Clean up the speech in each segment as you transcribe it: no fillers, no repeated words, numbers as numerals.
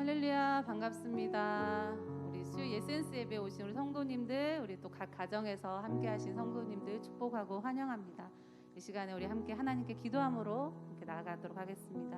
할렐루야, 반갑습니다. 우리 수요 예센스 예배 오신 우리 성도님들, 우리 또 각 가정에서 함께 하신 성도님들 축복하고 환영합니다. 이 시간에 우리 함께 하나님께 기도함으로 함께 나아가도록 하겠습니다.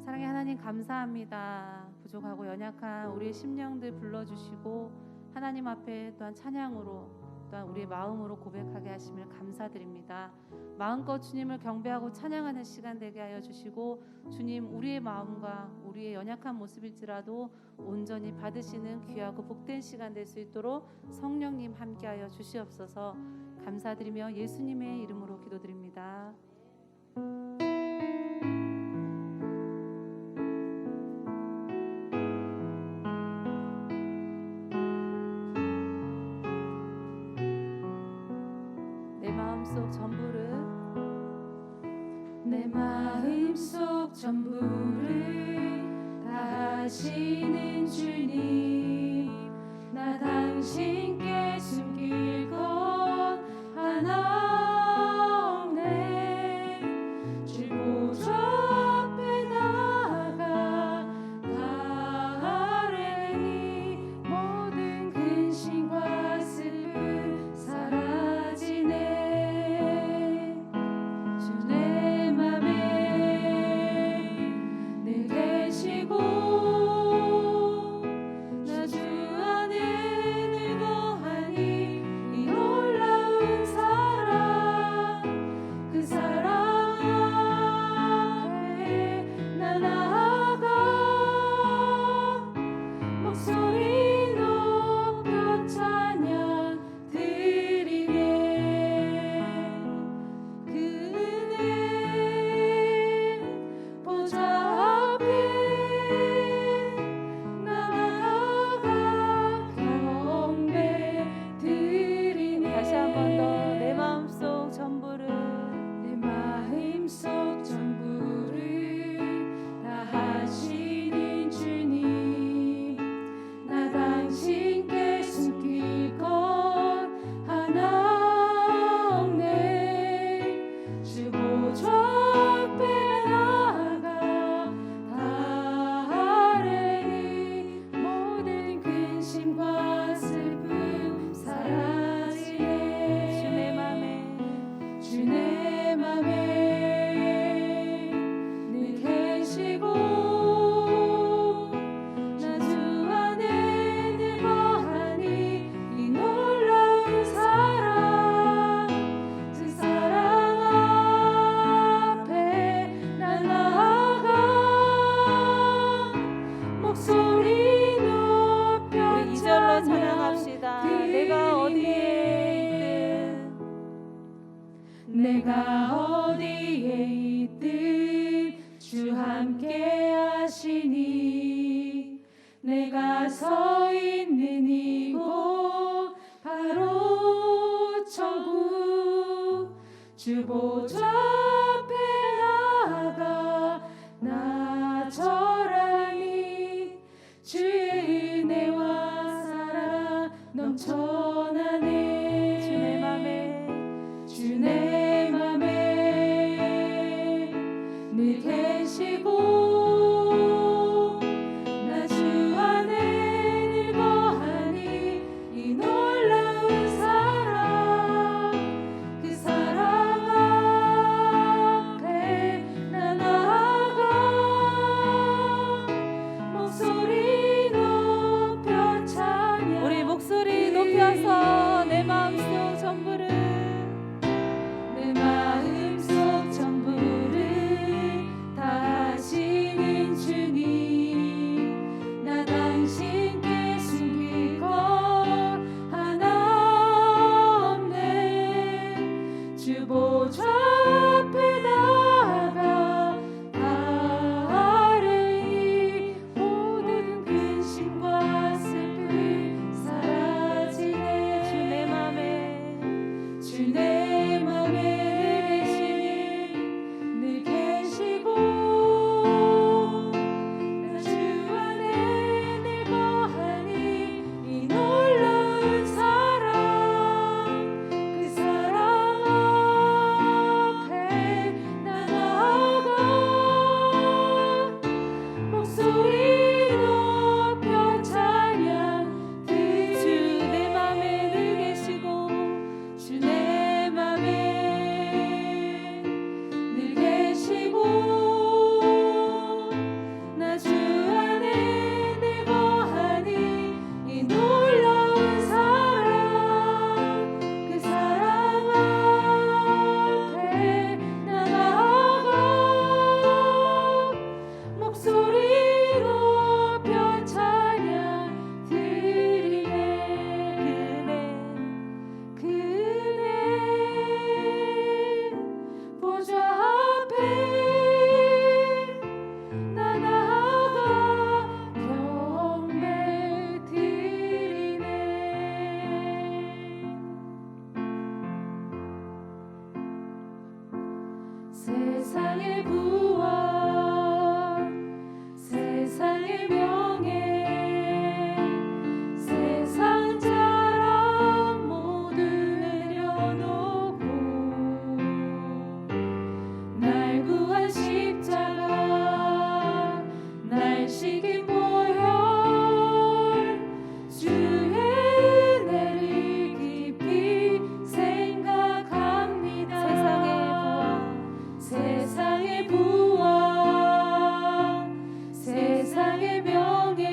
사랑의 하나님, 감사합니다. 부족하고 연약한 우리의 심령들 불러주시고 하나님 앞에 또한 찬양으로 또한 우리의 마음으로 고백하게 하심을 감사드립니다. 마음껏 주님을 경배하고 찬양하는 시간 되게 하여 주시고, 주님, 우리의 마음과 우리의 연약한 모습일지라도 온전히 받으시는 귀하고 복된 시간 될 수 있도록 성령님 함께하여 주시옵소서. 감사드리며 예수님의 이름으로 기도드립니다. 내 마음속 전부를 다하시는 주님, 나 당신께 숨길 것 하나 없네. 주 보좌 앞에 나아가 다 아뢰니 모든 근심과 슬픔 사라지네. 내가 어디에 있든 주 함께 하시니, 내가 서 있는 이곳 바로 천국. 주 보좌 앞에 나아가 나 절하니 주의 은혜와 사랑 넘쳐나네. 주 내 맘에 주 내 맘에 늘 계시고, 나 주 안에 늘 거하니 이 놀라운 사랑, 그 사랑 앞에 나 나아가 목소리 높여 찬양. 우리 목소리 높여서 내 마음속 전부를 내 마음속 전부를 다하시는 주님, 나 당신께 숨길 것 하나 없네. 주 보좌 앞에 나아가 다 아뢰니 모든 근심과 슬픔 사라지네. 주 내 맘에 주 내 맘에 늘 계시고, 나 주 안에 늘 거하니 이 놀라운 사랑, 그 사랑 앞에 나 나아가 목소리 세상의 명예 세상 자랑 모두 내려놓고 날 구한 십자가 날 시킨 보혈 주의 은혜를 깊이 생각합니다. 세상의 부와 세상의 명예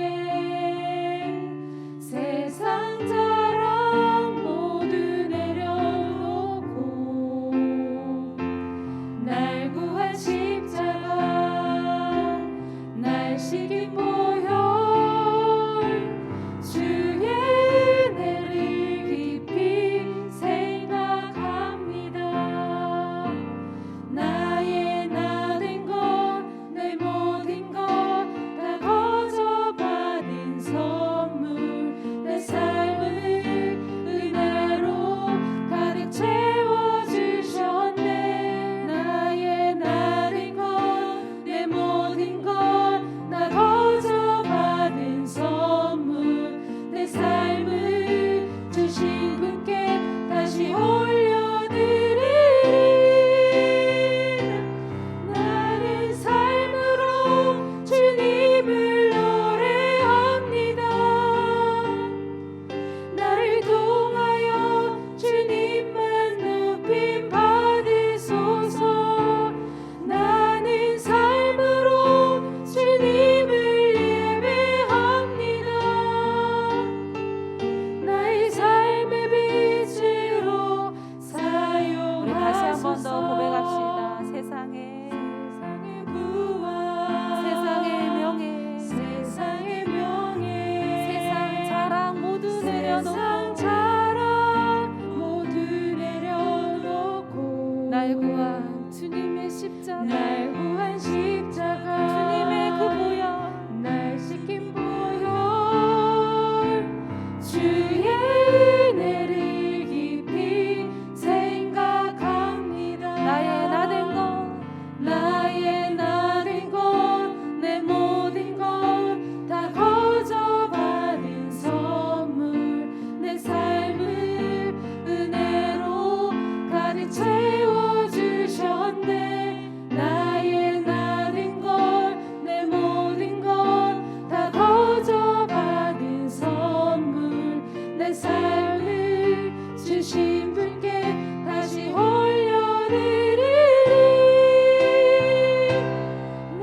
세상 자랑 모두 내려놓고 날 구한 십자가 날 시킨 보혈 주의 은혜를 깊이 생각합니다. 나의 나 된 것 내 모든 것 다 거저 받은 선물 내 삶을 은혜로 가득 채워주셨네. 나의 나 된 것 내 모든 것 다 거저 받은 선물 내 삶을 주신 분께 다시 올려드리리. 나는 삶으로 주님을 노래합니다. 나를 통하여 주님만 높임 받으소서. 나는 삶으로 주님을 예배합니다. 나의 삶의 빛으로 사용하소서. 우리 다시 한 번 더 고백합시다. 세상에 부와 세상의 명예 세상의 명예 세상 자랑 모두 세상 내려놓고 자랑 모두 내려놓고 날 구한 주님의 십자가 날 구한 십자가 주님의 그 보혈 날 씻긴 보혈 주의 은혜를 깊이 생각합니다. 나의 나 된 것 나의 나 된 것 내 모든 것 다 거저 받은 선물 내 삶을 은혜로 가득 채워주셨네. 나의 나 된 것 내 모든 것 다 거저 받은 선물 내 삶을 주신 분께 다시 올려드리리.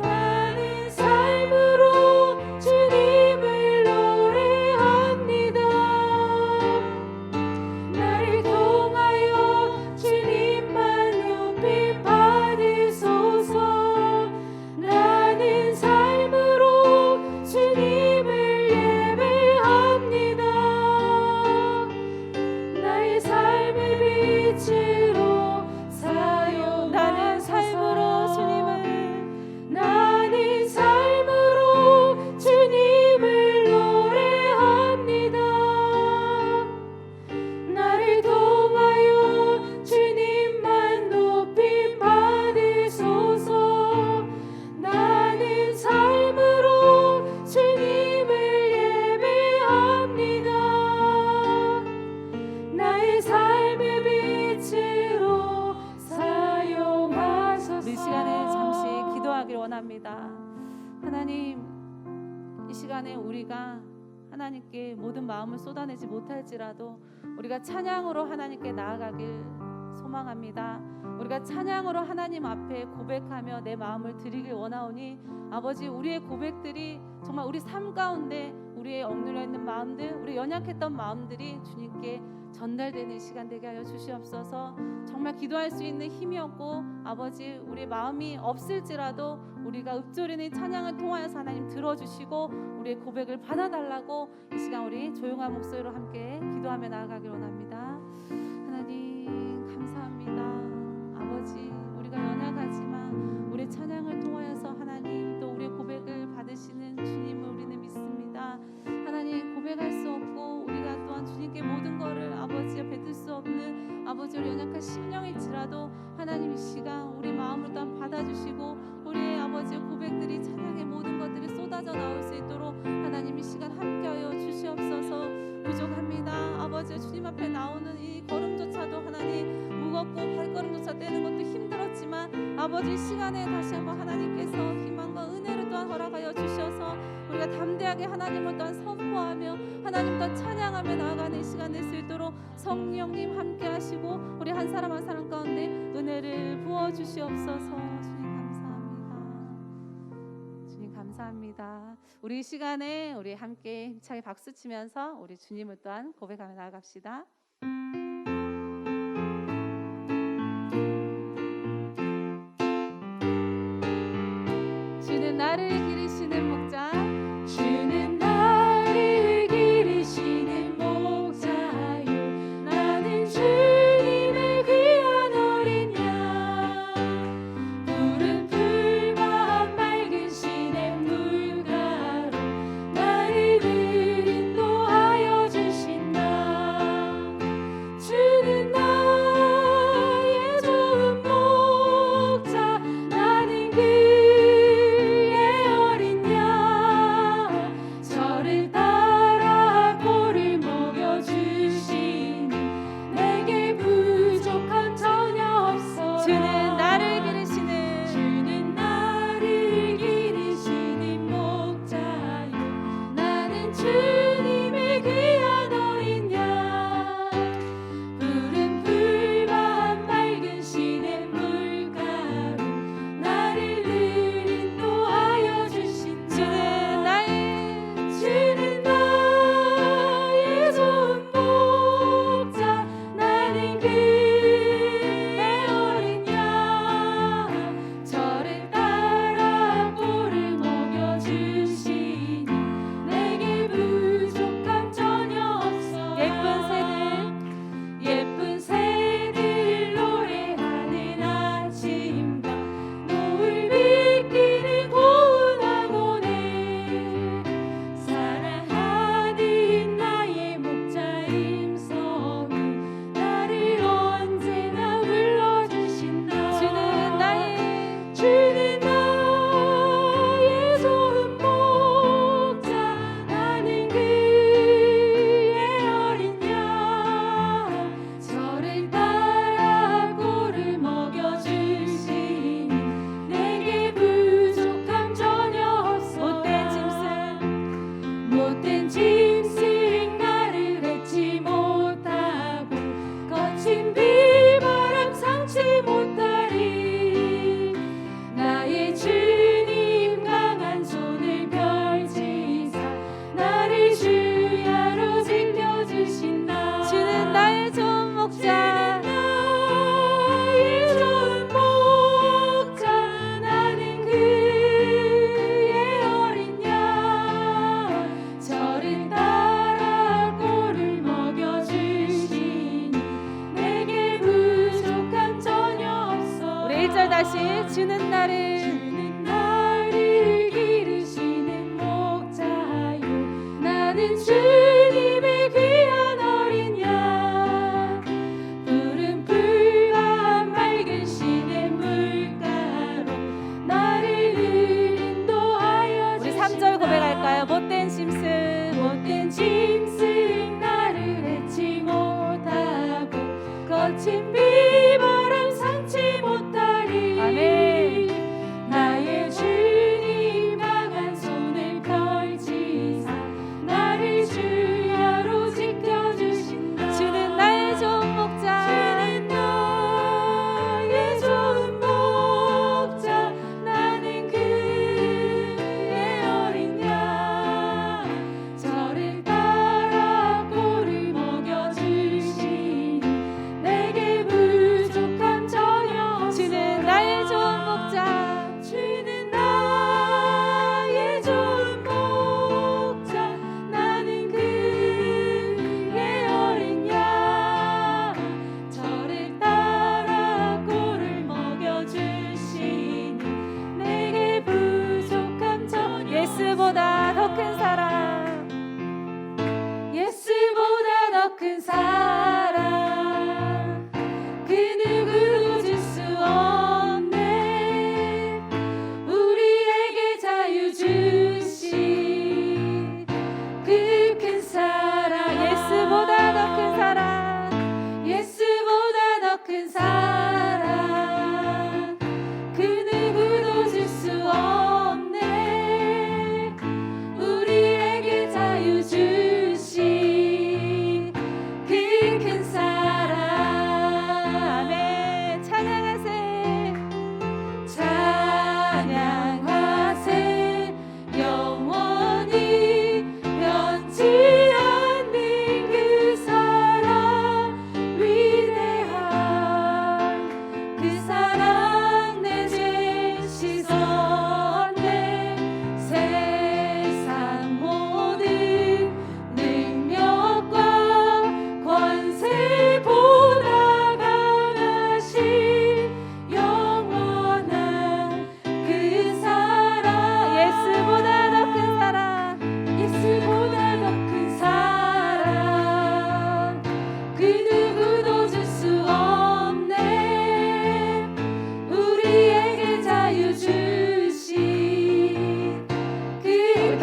나는 삶으로 주님을 노래합니다. 나를 통하여 주님만 높임 받으소서. 나는 삶으로 주님을 예배합니다. 나의 삶의 빛으로 사용하소서. 나는 삶으로 주님을 나는 삶으로 주님을 노래합니다. 나를 통하여 주님만 높임 받으소서. 나는 삶으로 주님을 예배합니다. 나의 삶의 빛으로 사용하소서. 우리 시간에 잠시 기도하길 원합니다. 하나님, 이 시간에 우리가 하나님께 모든 마음을 쏟아내지 못할지라도 우리가 찬양으로 하나님께 나아가길 소망합니다. 우리가 찬양으로 하나님 앞에 고백하며 내 마음을 드리길 원하오니 아버지, 우리의 고백들이 정말 우리 삶 가운데 우리의 억눌려 있는 마음들, 우리 연약했던 마음들이 주님께 전달되는 시간 되게 하여 주시옵소서. 정말 기도할 수 있는 힘이 없고 아버지, 우리의 마음이 없을지라도 우리가 읊조리는 찬양을 통하여서 하나님 들어주시고 우리의 고백을 받아달라고 이 시간 우리 조용한 목소리로 함께 기도하며 나아가길 원합니다. 하나님 감사합니다. 아버지, 우리가 연약하지만 우리의 찬양을 통하여서 하나님 또 우리의 고백을 받으시는 주님을 우리는 믿습니다. 하나님, 고백할 수 없고 우리가 또한 주님께 모든 것을 아버지에 뱉을 수 없는 아버지, 우리 연약한 심령일지라도 하나님 이 시간 우리 마음을 또한 받아주시고 우리의 아버지의 고백들이 찬양의 모든 것들이 쏟아져 나올 수 있도록 있도록 하나님 이 시간 함께하여 주시옵소서. 부족합니다. 아버지, 주님 앞에 나오는 이 걸음조차도 하나님 무겁고 발걸음조차 떼는 것도 힘들었지만 아버지, 이 시간에 다시 한번 하나님께서 희망과 은혜를 또한 허락하여 주셔서 우리가 담대하게 하나님을 또한 선포하며 하나님 또 찬양하며 나아가는 이 시간 될 수 있도록 성령님 함께 하시고 우리 한 사람 한 사람 가운데 은혜를 부어주시옵소서. 주님 감사합니다. 우리 이 시간에 우리 함께 힘차게 박수 치면서 우리 주님을 또한 고백하며 나아갑시다. 주는 나를 기르시는 목자, 주는 나를 기르시는 목자요. 나는 주님의 귀한 어린 양. 푸른 풀과 맑은 시냇 물가로 나를 늘 인도하여 주신다. 주는 나의 좋은 목자, 나는 그의 어린 양. 저를 따라 꼴을 먹여주시니 내게 부족함 전혀 없어. 주는 나를 기르시는 주는 나를 기르시는 목자요. 나는 주님의 귀한 어린 양. 푸른 풀과 맑은 시냇 물가로 나를 늘 인도하여 주신다. 주는 나의 좋은 목자, 나는 그의 어린 양. 저를 따라 꼴을 먹여주시니 내게 부족함 전혀 없어. 예쁜 새들 노래하는 아침과 노을 비끼는 고운 황혼에 사랑하는 나의 목자 임성이 나를 언제나 불러주신다. 주는 나의 좋은 목자, 나는 그의 어린 양. 저를 따라 꼴을 먹여주시니 내게 부족함 전혀 없어. 못된 짐승 나를 맺지 못하고 거친 비바람 상치 못하리. 나의 주님 강한 손을 펼치사 나를 주야로 지켜주신다. 주는 나의 좋은 목자, 나의 좋은 목자, 나는 그의 어린 양. 저를 따라 꼴을 먹여주시니 내게 부족함 전혀 없어. 우리 1절 다시. 주는 나를 기르시는 목자요. 나는 주님의 귀한 어린 양. 푸른 풀과 맑은 시냇 물가로 나를 늘 인도하여 우리 주신다. 3절 고백할까요? 못된 짐승 나를 맺지 못하고 거친 비바람 상치 못하리. 아멘. 나의 주님 강한 손을 펼치사 나를 주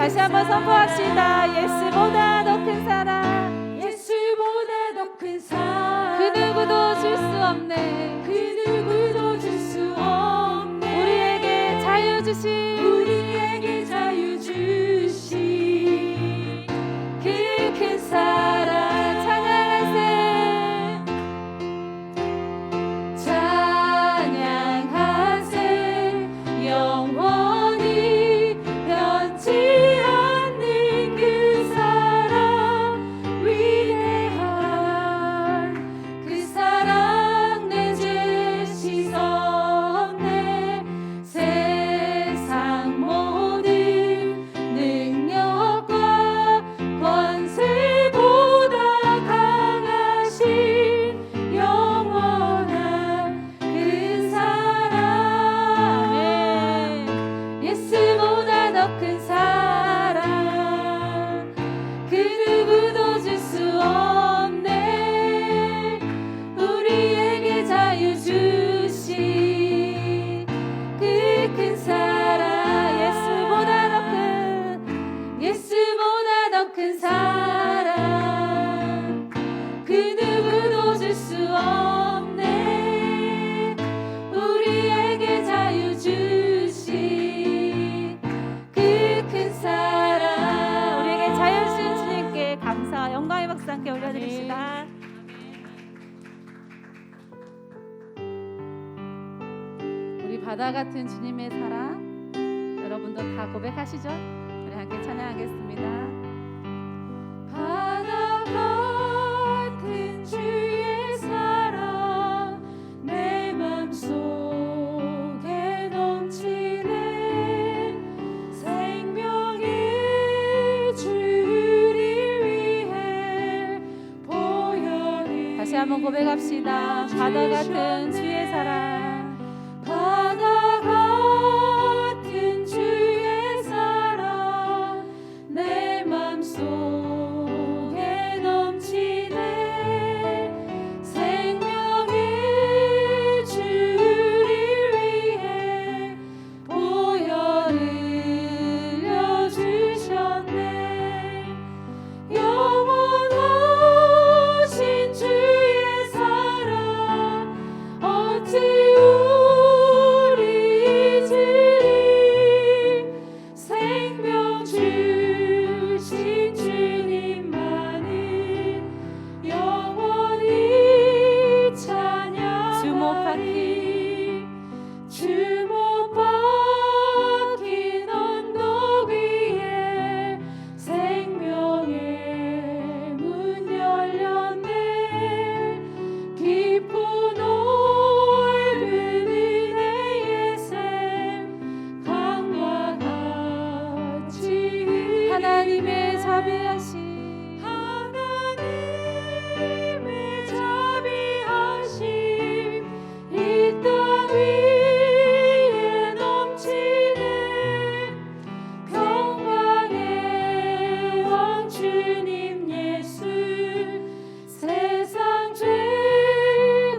다시 한번 선포합시다. 예수보다 더 큰 사랑, 예수보다 더 큰 사랑, 그 누구도 줄 수 없네. 그 누구도 줄 수 없네. 우리에게 자유 주신, 우리에게 자유 주신 그 큰 사랑 찬양하세. 찬양하세. 영원히 변치 않는 그 사랑, 위대한 그 사랑, 내 죄 씻었네. 세상 모든 능력과 권세보다 강하신 영원한 그 사랑, 예수보다 더 큰 사랑, 그 누구도 줄 수 없네. 우리에게 자유 주신 그 큰 사랑, 예수보다 더 큰 사랑, 그 누구도 줄 수 없네. 우리에게 자유 주신 그 큰 사랑. 우리에게 자유 주신 주님께 감사와 영광의 박수 함께 올려드립시다. 우리 바다 같은 주님의 사랑, 여러분도 다 고백하시죠? 우리 함께 찬양하겠습니다. 바다 같은 주의 사랑, 내 맘속에 넘치네. 생명의 주를 위해 보혈을 다시 한번 고백합시다. 바다 같은 주의 사랑, 바다 같은 주의 사랑, 내 맘속에 넘치네. 생명의 주를 위해 보혈을 흘려주셨네. 영원하신 주의 사랑, 어찌 우리 잊으리. 생명 주신 주님만을 영원히 찬양하리. 주 못 박힌 언덕 위에 생명의 문 열렸네. 깊고 넓은 은혜의 샘, 강과 같이 하나님의 자비하신 하나님의 자비하심, 이 땅 위에 넘치네. 평강의 왕 주님 예수, 세상 죄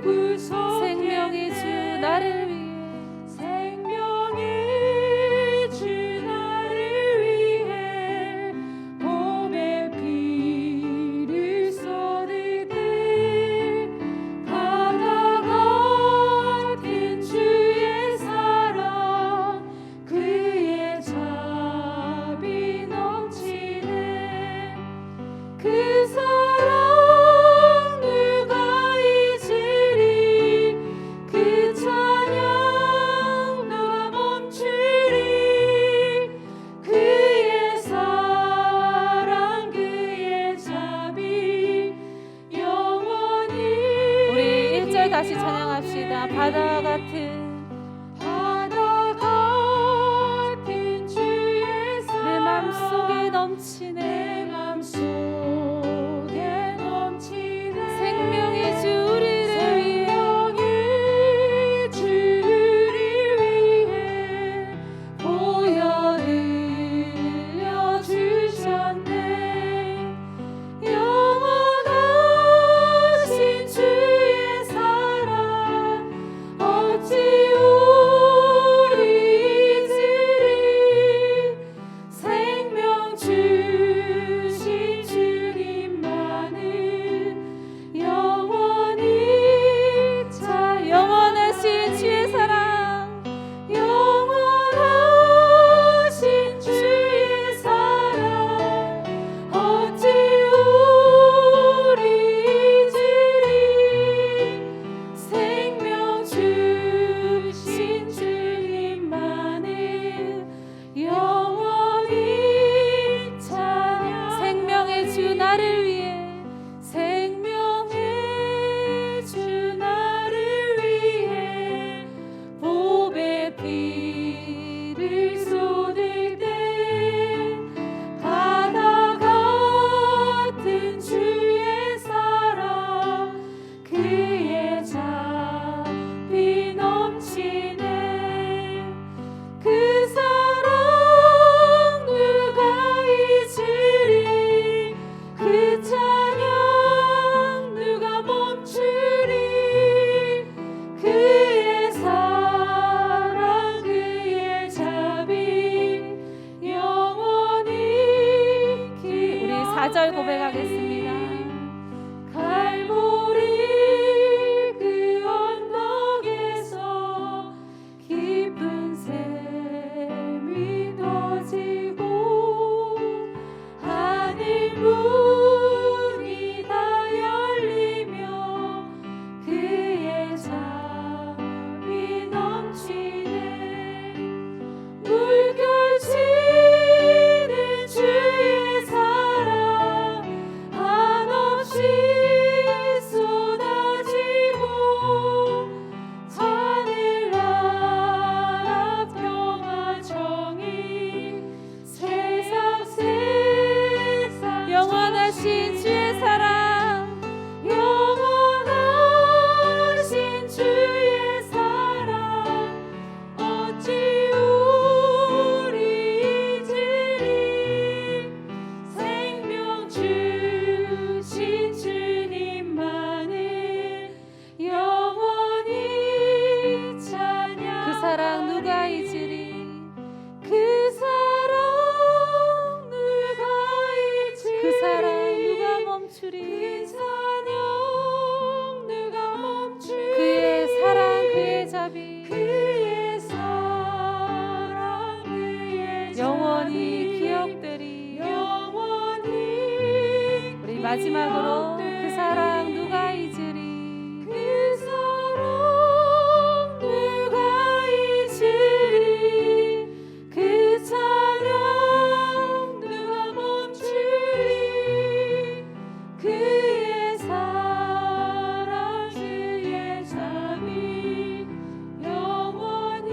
구속해 생명의 주 나를 위해 생명의 주 나를 위해 봄에 4절 고백하겠습니다. 갈보리 그 언덕에서 깊은 샘이 터지고 하늘 문이 다 열리며 그의 삶이 넘치네. 물결치는 주의 사랑 한없이 쏟아지고 하늘나라 평화 정의 세상 영원하신 주의 사랑, 영원하신 주의 사랑 어찌 우리 잊으리. 생명 주신 주님만을 영원히 찬양. 그 사랑 누가 잊으리? 그 사랑 누가 잊으리. 그 사랑 누가 멈추리? 그 사랑 누가 멈추리. 그의 사랑 그의 자비 그의 사랑 그의 영원히 자비 기억되리. 영원히 우리 마지막으로 그 사랑 누가 잊으리? 그 사랑 누가 잊으리. 그 사랑 누가 멈추리. 그의 사랑 그의 자비 영원히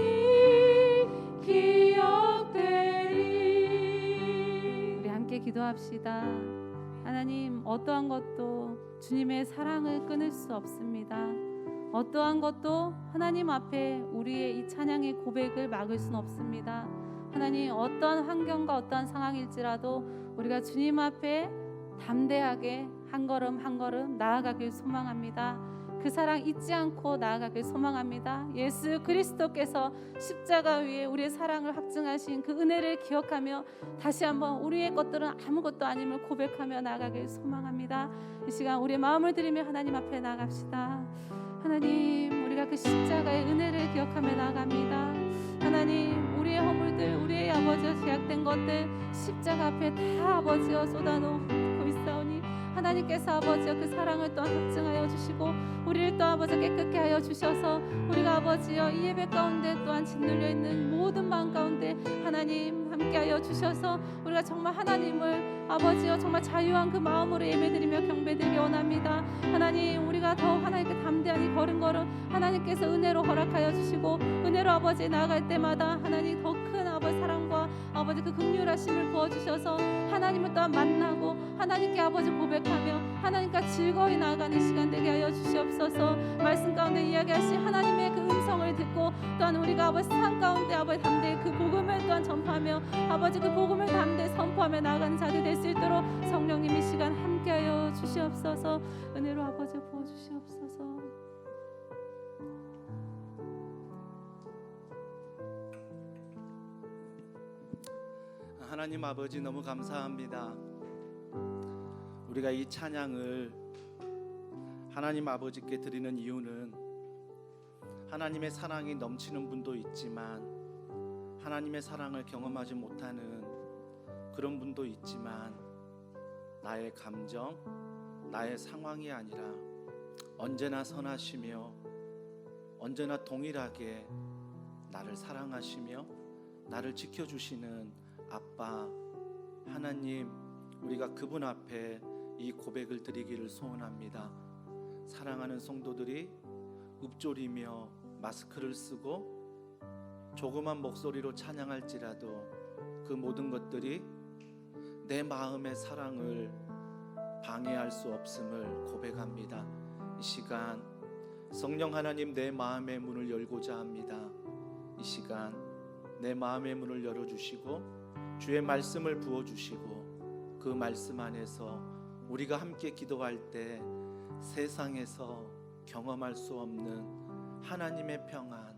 기억되리. 우리 함께 기도합시다. 하나님, 어떠한 것도 주님의 사랑을 끊을 수 없습니다. 어떠한 것도 하나님 앞에 우리의 이 찬양의 고백을 막을 수는 없습니다. 하나님, 어떠한 환경과 어떠한 상황일지라도 우리가 주님 앞에 담대하게 한 걸음 한 걸음 나아가길 소망합니다. 그 사랑 잊지 않고 나아가길 소망합니다. 예수 그리스도께서 십자가 위에 우리의 사랑을 확증하신 그 은혜를 기억하며 다시 한번 우리의 것들은 아무것도 아님을 고백하며 나아가길 소망합니다. 이 시간 우리의 마음을 들이며 하나님 앞에 나아갑시다. 하나님, 우리가 그 십자가의 은혜를 기억하며 나아갑니다. 하나님, 우리의 허물들, 우리의 아버지와 제약된 것들 십자가 앞에 다 아버지와 쏟아놓고 있사오니 하나님께서 아버지여 그 사랑을 또한 확증하여 주시고 우리를 또 아버지 깨끗게 하여 주셔서 우리가 아버지여 이 예배 가운데 또한 짓눌려 있는 모든 마음 가운데 하나님 함께하여 주셔서 우리가 정말 하나님을 아버지여 정말 자유한 그 마음으로 예배드리며 경배드리기 원합니다. 하나님, 우리가 더 하나님께 담대하니 걸음걸음 하나님께서 은혜로 허락하여 주시고 은혜로 아버지 나아갈 때마다 하나님 더 큰 아버지 사랑과 아버지 그 긍휼하심을 부어주셔서 하나님을 또한 만나고 하나님께 아버지 고백하며 하나님과 즐거이 나아가는 시간 되게 하여 주시옵소서. 말씀 가운데 이야기하신 하나님의 그 음성을 듣고 또한 우리가 아버지 삶 가운데 아버지 담대히 그 복음을 또한 전파하며 아버지 그 복음을 담대히 선포하며 나아가는 자들 될 수 있도록 성령님 이 시간 함께하여 주시옵소서. 은혜로 아버지 부어주시옵소서. 하나님 아버지, 너무 감사합니다. 우리가 이 찬양을 하나님 아버지께 드리는 이유는 하나님의 사랑이 넘치는 분도 있지만 하나님의 사랑을 경험하지 못하는 그런 분도 있지만 나의 감정, 나의 상황이 아니라 언제나 선하시며 언제나 동일하게 나를 사랑하시며 나를 지켜주시는 아빠 하나님, 우리가 그분 앞에 이 고백을 드리기를 소원합니다. 사랑하는 성도들이 읊조리며 마스크를 쓰고 조그만 목소리로 찬양할지라도 그 모든 것들이 내 마음의 사랑을 방해할 수 없음을 고백합니다. 이 시간 성령 하나님, 내 마음의 문을 열고자 합니다. 이 시간 내 마음의 문을 열어주시고 주의 말씀을 부어주시고 그 말씀 안에서 우리가 함께 기도할 때 세상에서 경험할 수 없는 하나님의 평안,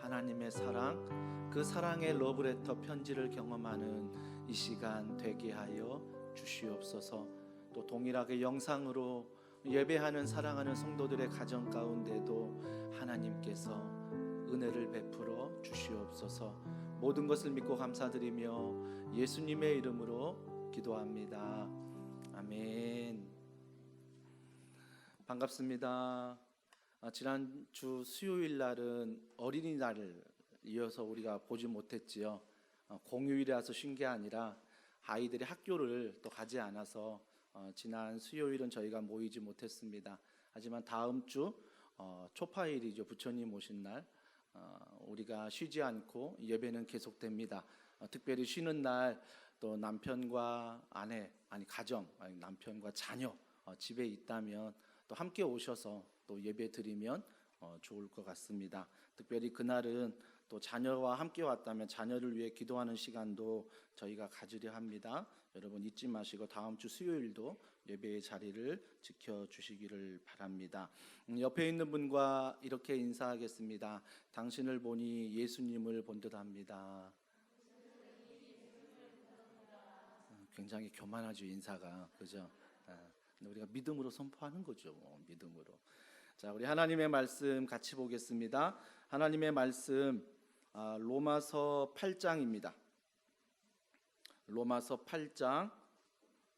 하나님의 사랑, 그 사랑의 러브레터 편지를 경험하는 이 시간 되게 하여 주시옵소서. 또 동일하게 영상으로 예배하는 사랑하는 성도들의 가정 가운데도 하나님께서 은혜를 베풀어 주시옵소서. 모든 것을 믿고 감사드리며 예수님의 이름으로 기도합니다. 아멘. 반갑습니다. 지난주 수요일 날은 어린이날을 이어서 우리가 보지 못했지요. 공휴일이라서 쉰 게 아니라 아이들이 학교를 또 가지 않아서 지난 수요일은 저희가 모이지 못했습니다. 하지만 다음 주 초파일이죠. 부처님 오신 날 우리가 쉬지 않고 예배는 계속됩니다. 특별히 쉬는 날 또 남편과 아내 가정 남편과 자녀 집에 있다면 또 함께 오셔서 또 예배 드리면 좋을 것 같습니다. 특별히 그날은 또 자녀와 함께 왔다면 자녀를 위해 기도하는 시간도 저희가 가지려 합니다. 여러분 잊지 마시고 다음 주 수요일도 예배의 자리를 지켜주시기를 바랍니다. 옆에 있는 분과 이렇게 인사하겠습니다. 당신을 보니 예수님을 본 듯합니다. 굉장히 교만하죠, 인사가. 그죠? 근데 우리가 믿음으로 선포하는 거죠. 믿음으로. 자, 우리 하나님의 말씀 같이 보겠습니다. 하나님의 말씀 로마서 8장입니다. 로마서 8장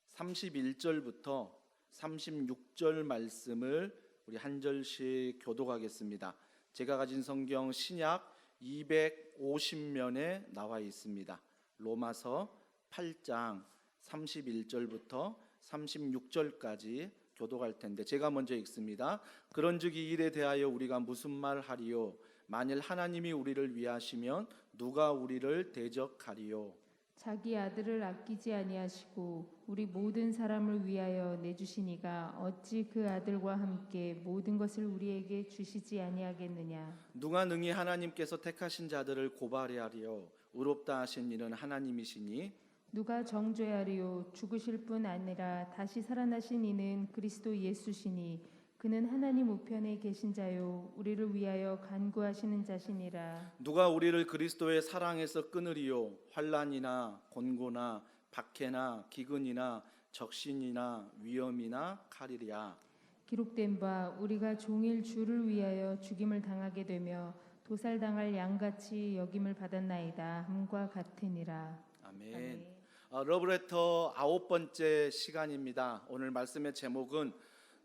31절부터 36절 말씀을 우리 한 절씩 교독하겠습니다. 제가 가진 성경 신약 250면에 나와 있습니다. 로마서 8장 31절부터 36절까지 교독할 텐데 제가 먼저 읽습니다. 그런즉 이 일에 대하여 우리가 무슨 말 하리요? 만일 하나님이 우리를 위하시면 누가 우리를 대적하리요? 자기 아들을 아끼지 아니하시고 우리 모든 사람을 위하여 내주시니가 어찌 그 아들과 함께 모든 것을 우리에게 주시지 아니하겠느냐? 누가 능히 하나님께서 택하신 자들을 고발하리요? 의롭다 하신 이는 하나님이시니 누가 정죄하리요? 죽으실 뿐 아니라 다시 살아나신 이는 그리스도 예수시니 그는 하나님 우편에 계신 자요 우리를 위하여 간구하시는 자시니라. 누가 우리를 그리스도의 사랑에서 끊으리요? 환난이나 곤고나 박해나 기근이나 적신이나 위험이나 칼이랴. 기록된 바 우리가 종일 주를 위하여 죽임을 당하게 되며 도살당할 양같이 여김을 받았나이다 함과 같으니라. 아멘. 러브레터 9번째 시간입니다. 오늘 말씀의 제목은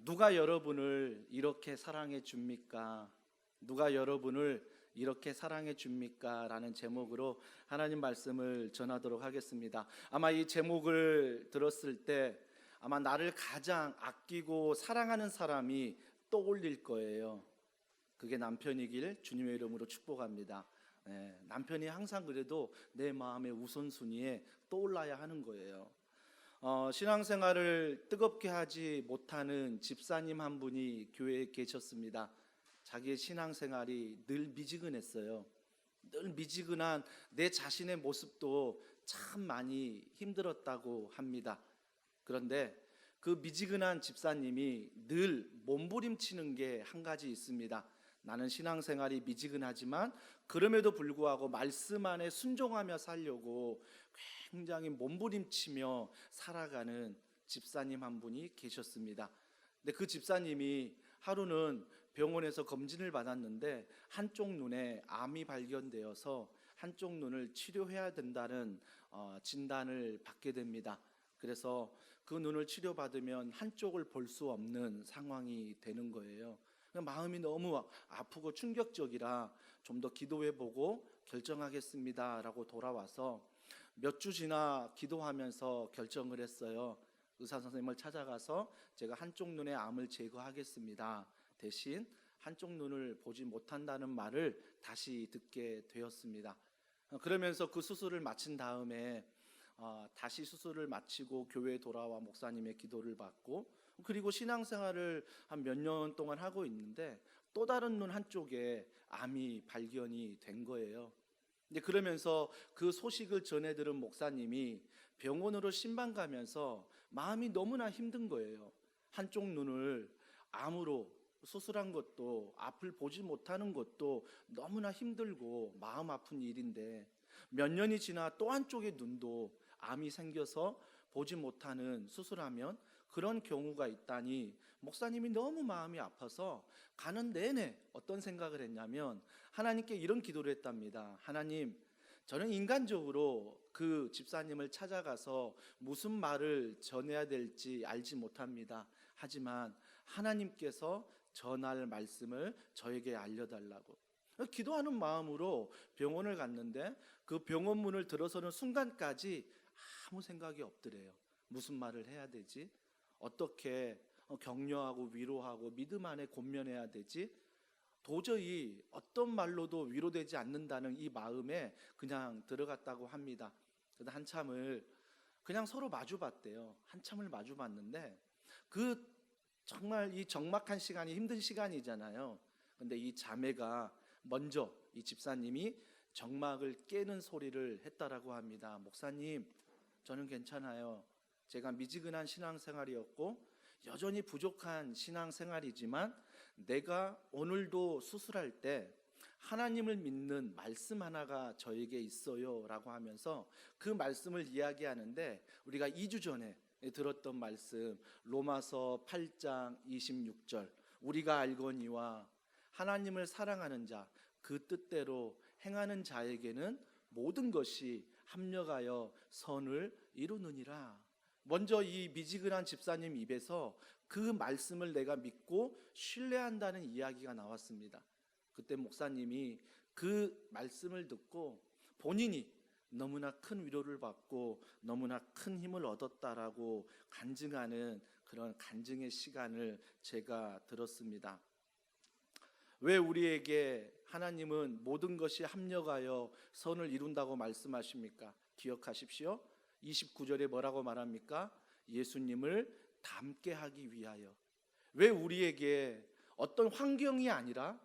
누가 여러분을 이렇게 사랑해 줍니까? 누가 여러분을 이렇게 사랑해 줍니까? 라는 제목으로 하나님 말씀을 전하도록 하겠습니다. 아마 이 제목을 들었을 때 아마 나를 가장 아끼고 사랑하는 사람이 떠올릴 거예요. 그게 남편이길 주님의 이름으로 축복합니다. 남편이 항상 그래도 내 마음의 우선순위에 떠올라야 하는 거예요. 신앙생활을 뜨겁게 하지 못하는 집사님 한 분이 교회에 계셨습니다. 자기의 신앙생활이 늘 미지근했어요. 늘 미지근한 내 자신의 모습도 참 많이 힘들었다고 합니다. 그런데 그 미지근한 집사님이 늘 몸부림치는 게 한 가지 있습니다. 나는 신앙생활이 미지근하지만 그럼에도 불구하고 말씀 안에 순종하며 살려고 굉장히 몸부림치며 살아가는 집사님 한 분이 계셨습니다. 근데 그 집사님이 하루는 병원에서 검진을 받았는데 한쪽 눈에 암이 발견되어서 한쪽 눈을 치료해야 된다는 진단을 받게 됩니다. 그래서 그 눈을 치료받으면 한쪽을 볼 수 없는 상황이 되는 거예요. 마음이 너무 아프고 충격적이라 좀 더 기도해보고 결정하겠습니다 라고 돌아와서 몇 주 지나 기도하면서 결정을 했어요. 의사 선생님을 찾아가서 제가 한쪽 눈의 암을 제거하겠습니다. 대신 한쪽 눈을 보지 못한다는 말을 다시 듣게 되었습니다. 그러면서 그 수술을 마친 다음에 다시 수술을 마치고 교회에 돌아와 목사님의 기도를 받고 그리고 신앙생활을 한 몇 년 동안 하고 있는데 또 다른 눈 한쪽에 암이 발견이 된 거예요. 근데 그러면서 그 소식을 전해 들은 목사님이 병원으로 신방 가면서 마음이 너무나 힘든 거예요. 한쪽 눈을 암으로 수술한 것도 앞을 보지 못하는 것도 너무나 힘들고 마음 아픈 일인데 몇 년이 지나 또 한쪽의 눈도 암이 생겨서 보지 못하는 수술하면 그런 경우가 있다니 목사님이 너무 마음이 아파서 가는 내내 어떤 생각을 했냐면 하나님께 이런 기도를 했답니다. 하나님, 저는 인간적으로 그 집사님을 찾아가서 무슨 말을 전해야 될지 알지 못합니다. 하지만 하나님께서 전할 말씀을 저에게 알려달라고 기도하는 마음으로 병원을 갔는데 그 병원 문을 들어서는 순간까지 아무 생각이 없더래요. 무슨 말을 해야 되지? 어떻게 격려하고 위로하고 믿음 안에 권면해야 되지? 도저히 어떤 말로도 위로되지 않는다는 이 마음에 그냥 들어갔다고 합니다. 그래서 한참을 그냥 서로 마주봤대요. 한참을 마주봤는데 그 정말 이 적막한 시간이 힘든 시간이잖아요. 근데 이 자매가 먼저 이 집사님이 적막을 깨는 소리를 했다라고 합니다. 목사님, 저는 괜찮아요. 제가 미지근한 신앙생활이었고 여전히 부족한 신앙생활이지만 내가 오늘도 수술할 때 하나님을 믿는 말씀 하나가 저에게 있어요 라고 하면서 그 말씀을 이야기하는데 우리가 2주 전에 들었던 말씀 로마서 8장 26절 우리가 알거니와 하나님을 사랑하는 자 그 뜻대로 행하는 자에게는 모든 것이 합력하여 선을 이루느니라. 먼저 이 미지근한 집사님 입에서 그 말씀을 내가 믿고 신뢰한다는 이야기가 나왔습니다. 그때 목사님이 그 말씀을 듣고 본인이 너무나 큰 위로를 받고 너무나 큰 힘을 얻었다라고 간증하는 그런 간증의 시간을 제가 들었습니다. 왜 우리에게 하나님은 모든 것이 합력하여 선을 이룬다고 말씀하십니까? 기억하십시오. 29절에 뭐라고 말합니까? 예수님을 닮게 하기 위하여. 왜 우리에게 어떤 환경이 아니라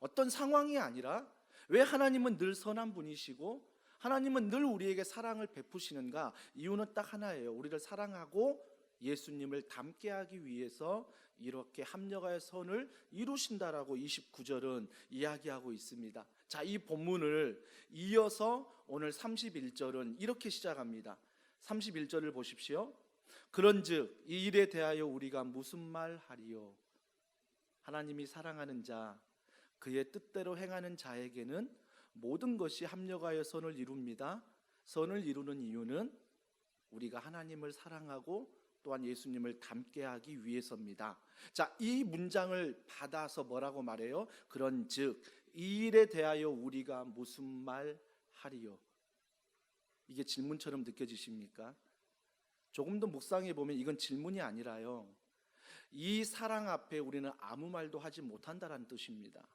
어떤 상황이 아니라 왜 하나님은 늘 선한 분이시고 하나님은 늘 우리에게 사랑을 베푸시는가? 이유는 딱 하나예요. 우리를 사랑하고 예수님을 닮게 하기 위해서 이렇게 합력하여 선을 이루신다라고 29절은 이야기하고 있습니다. 자, 이 본문을 이어서 오늘 31절은 이렇게 시작합니다. 31절을 보십시오. 그런즉 이 일에 대하여 우리가 무슨 말 하리요? 하나님이 사랑하는 자 그의 뜻대로 행하는 자에게는 모든 것이 합력하여 선을 이룹니다. 선을 이루는 이유는 우리가 하나님을 사랑하고 또한 예수님을 닮게 하기 위해서입니다. 자, 이 문장을 받아서 뭐라고 말해요? 그런즉 이 일에 대하여 우리가 무슨 말 하리요? 이게 질문처럼 느껴지십니까? 조금 더 묵상해 보면 이건 질문이 아니라요. 이 사랑 앞에 우리는 아무 말도 하지 못한다라는 뜻입니다.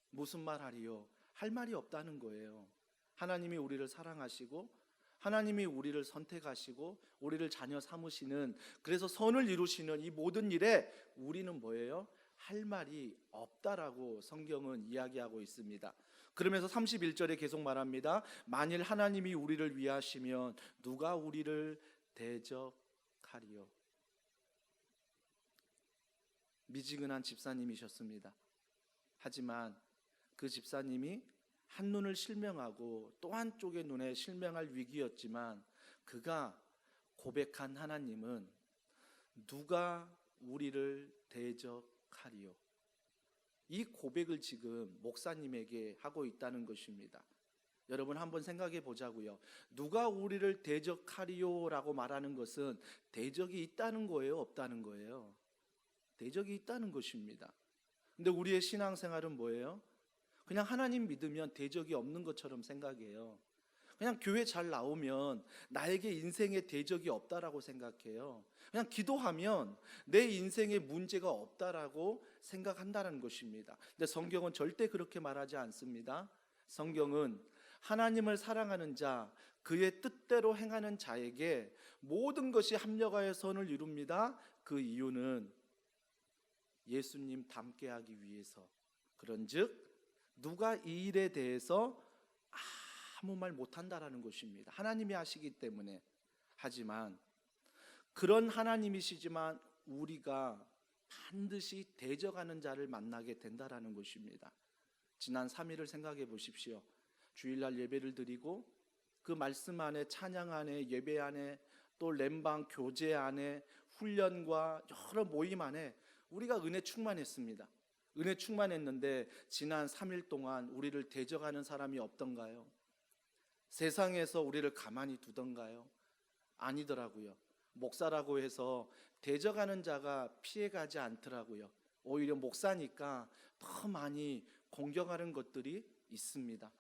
무슨 말 하리요? 할 말이 없다는 거예요. 하나님이 우리를 사랑하시고 하나님이 우리를 선택하시고 우리를 자녀 삼으시는 그래서 선을 이루시는 이 모든 일에 우리는 뭐예요? 할 말이 없다라고 성경은 이야기하고 있습니다. 그러면서 31절에 계속 말합니다. 만일 하나님이 우리를 위하시면 누가 우리를 대적하리요? 미지근한 집사님이셨습니다. 하지만 그 집사님이 한눈을 실명하고 또 한쪽의 눈에 실명할 위기였지만 그가 고백한 하나님은 누가 우리를 대적하리요? 이 고백을 지금 목사님에게 하고 있다는 것입니다. 여러분 한번 생각해 보자고요. 누가 우리를 대적하리요라고 말하는 것은 대적이 있다는 거예요, 없다는 거예요? 대적이 있다는 것입니다. 근데 우리의 신앙생활은 뭐예요? 그냥 하나님 믿으면 대적이 없는 것처럼 생각해요. 그냥 교회 잘 나오면 나에게 인생에 대적이 없다라고 생각해요. 그냥 기도하면 내 인생에 문제가 없다라고 생각한다는 것입니다. 근데 성경은 절대 그렇게 말하지 않습니다. 성경은 하나님을 사랑하는 자, 그의 뜻대로 행하는 자에게 모든 것이 합력하여 선을 이룹니다. 그 이유는 예수님 닮게 하기 위해서. 그런즉 누가 이 일에 대해서 아무 말 못한다라는 것입니다. 하나님이 하시기 때문에. 하지만 그런 하나님이시지만 우리가 반드시 대적하는 자를 만나게 된다라는 것입니다. 지난 3일을 생각해 보십시오. 주일날 예배를 드리고 그 말씀 안에, 찬양 안에, 예배 안에, 또 렘방 교제 안에, 훈련과 여러 모임 안에 우리가 은혜 충만했습니다. 은혜 충만했는데 지난 3일 동안 우리를 대적하는 사람이 없던가요? 세상에서 우리를 가만히 두던가요? 아니더라고요. 목사라고 해서 대적하는 자가 피해가지 않더라고요. 오히려 목사니까 더 많이 공격하는 것들이 있습니다.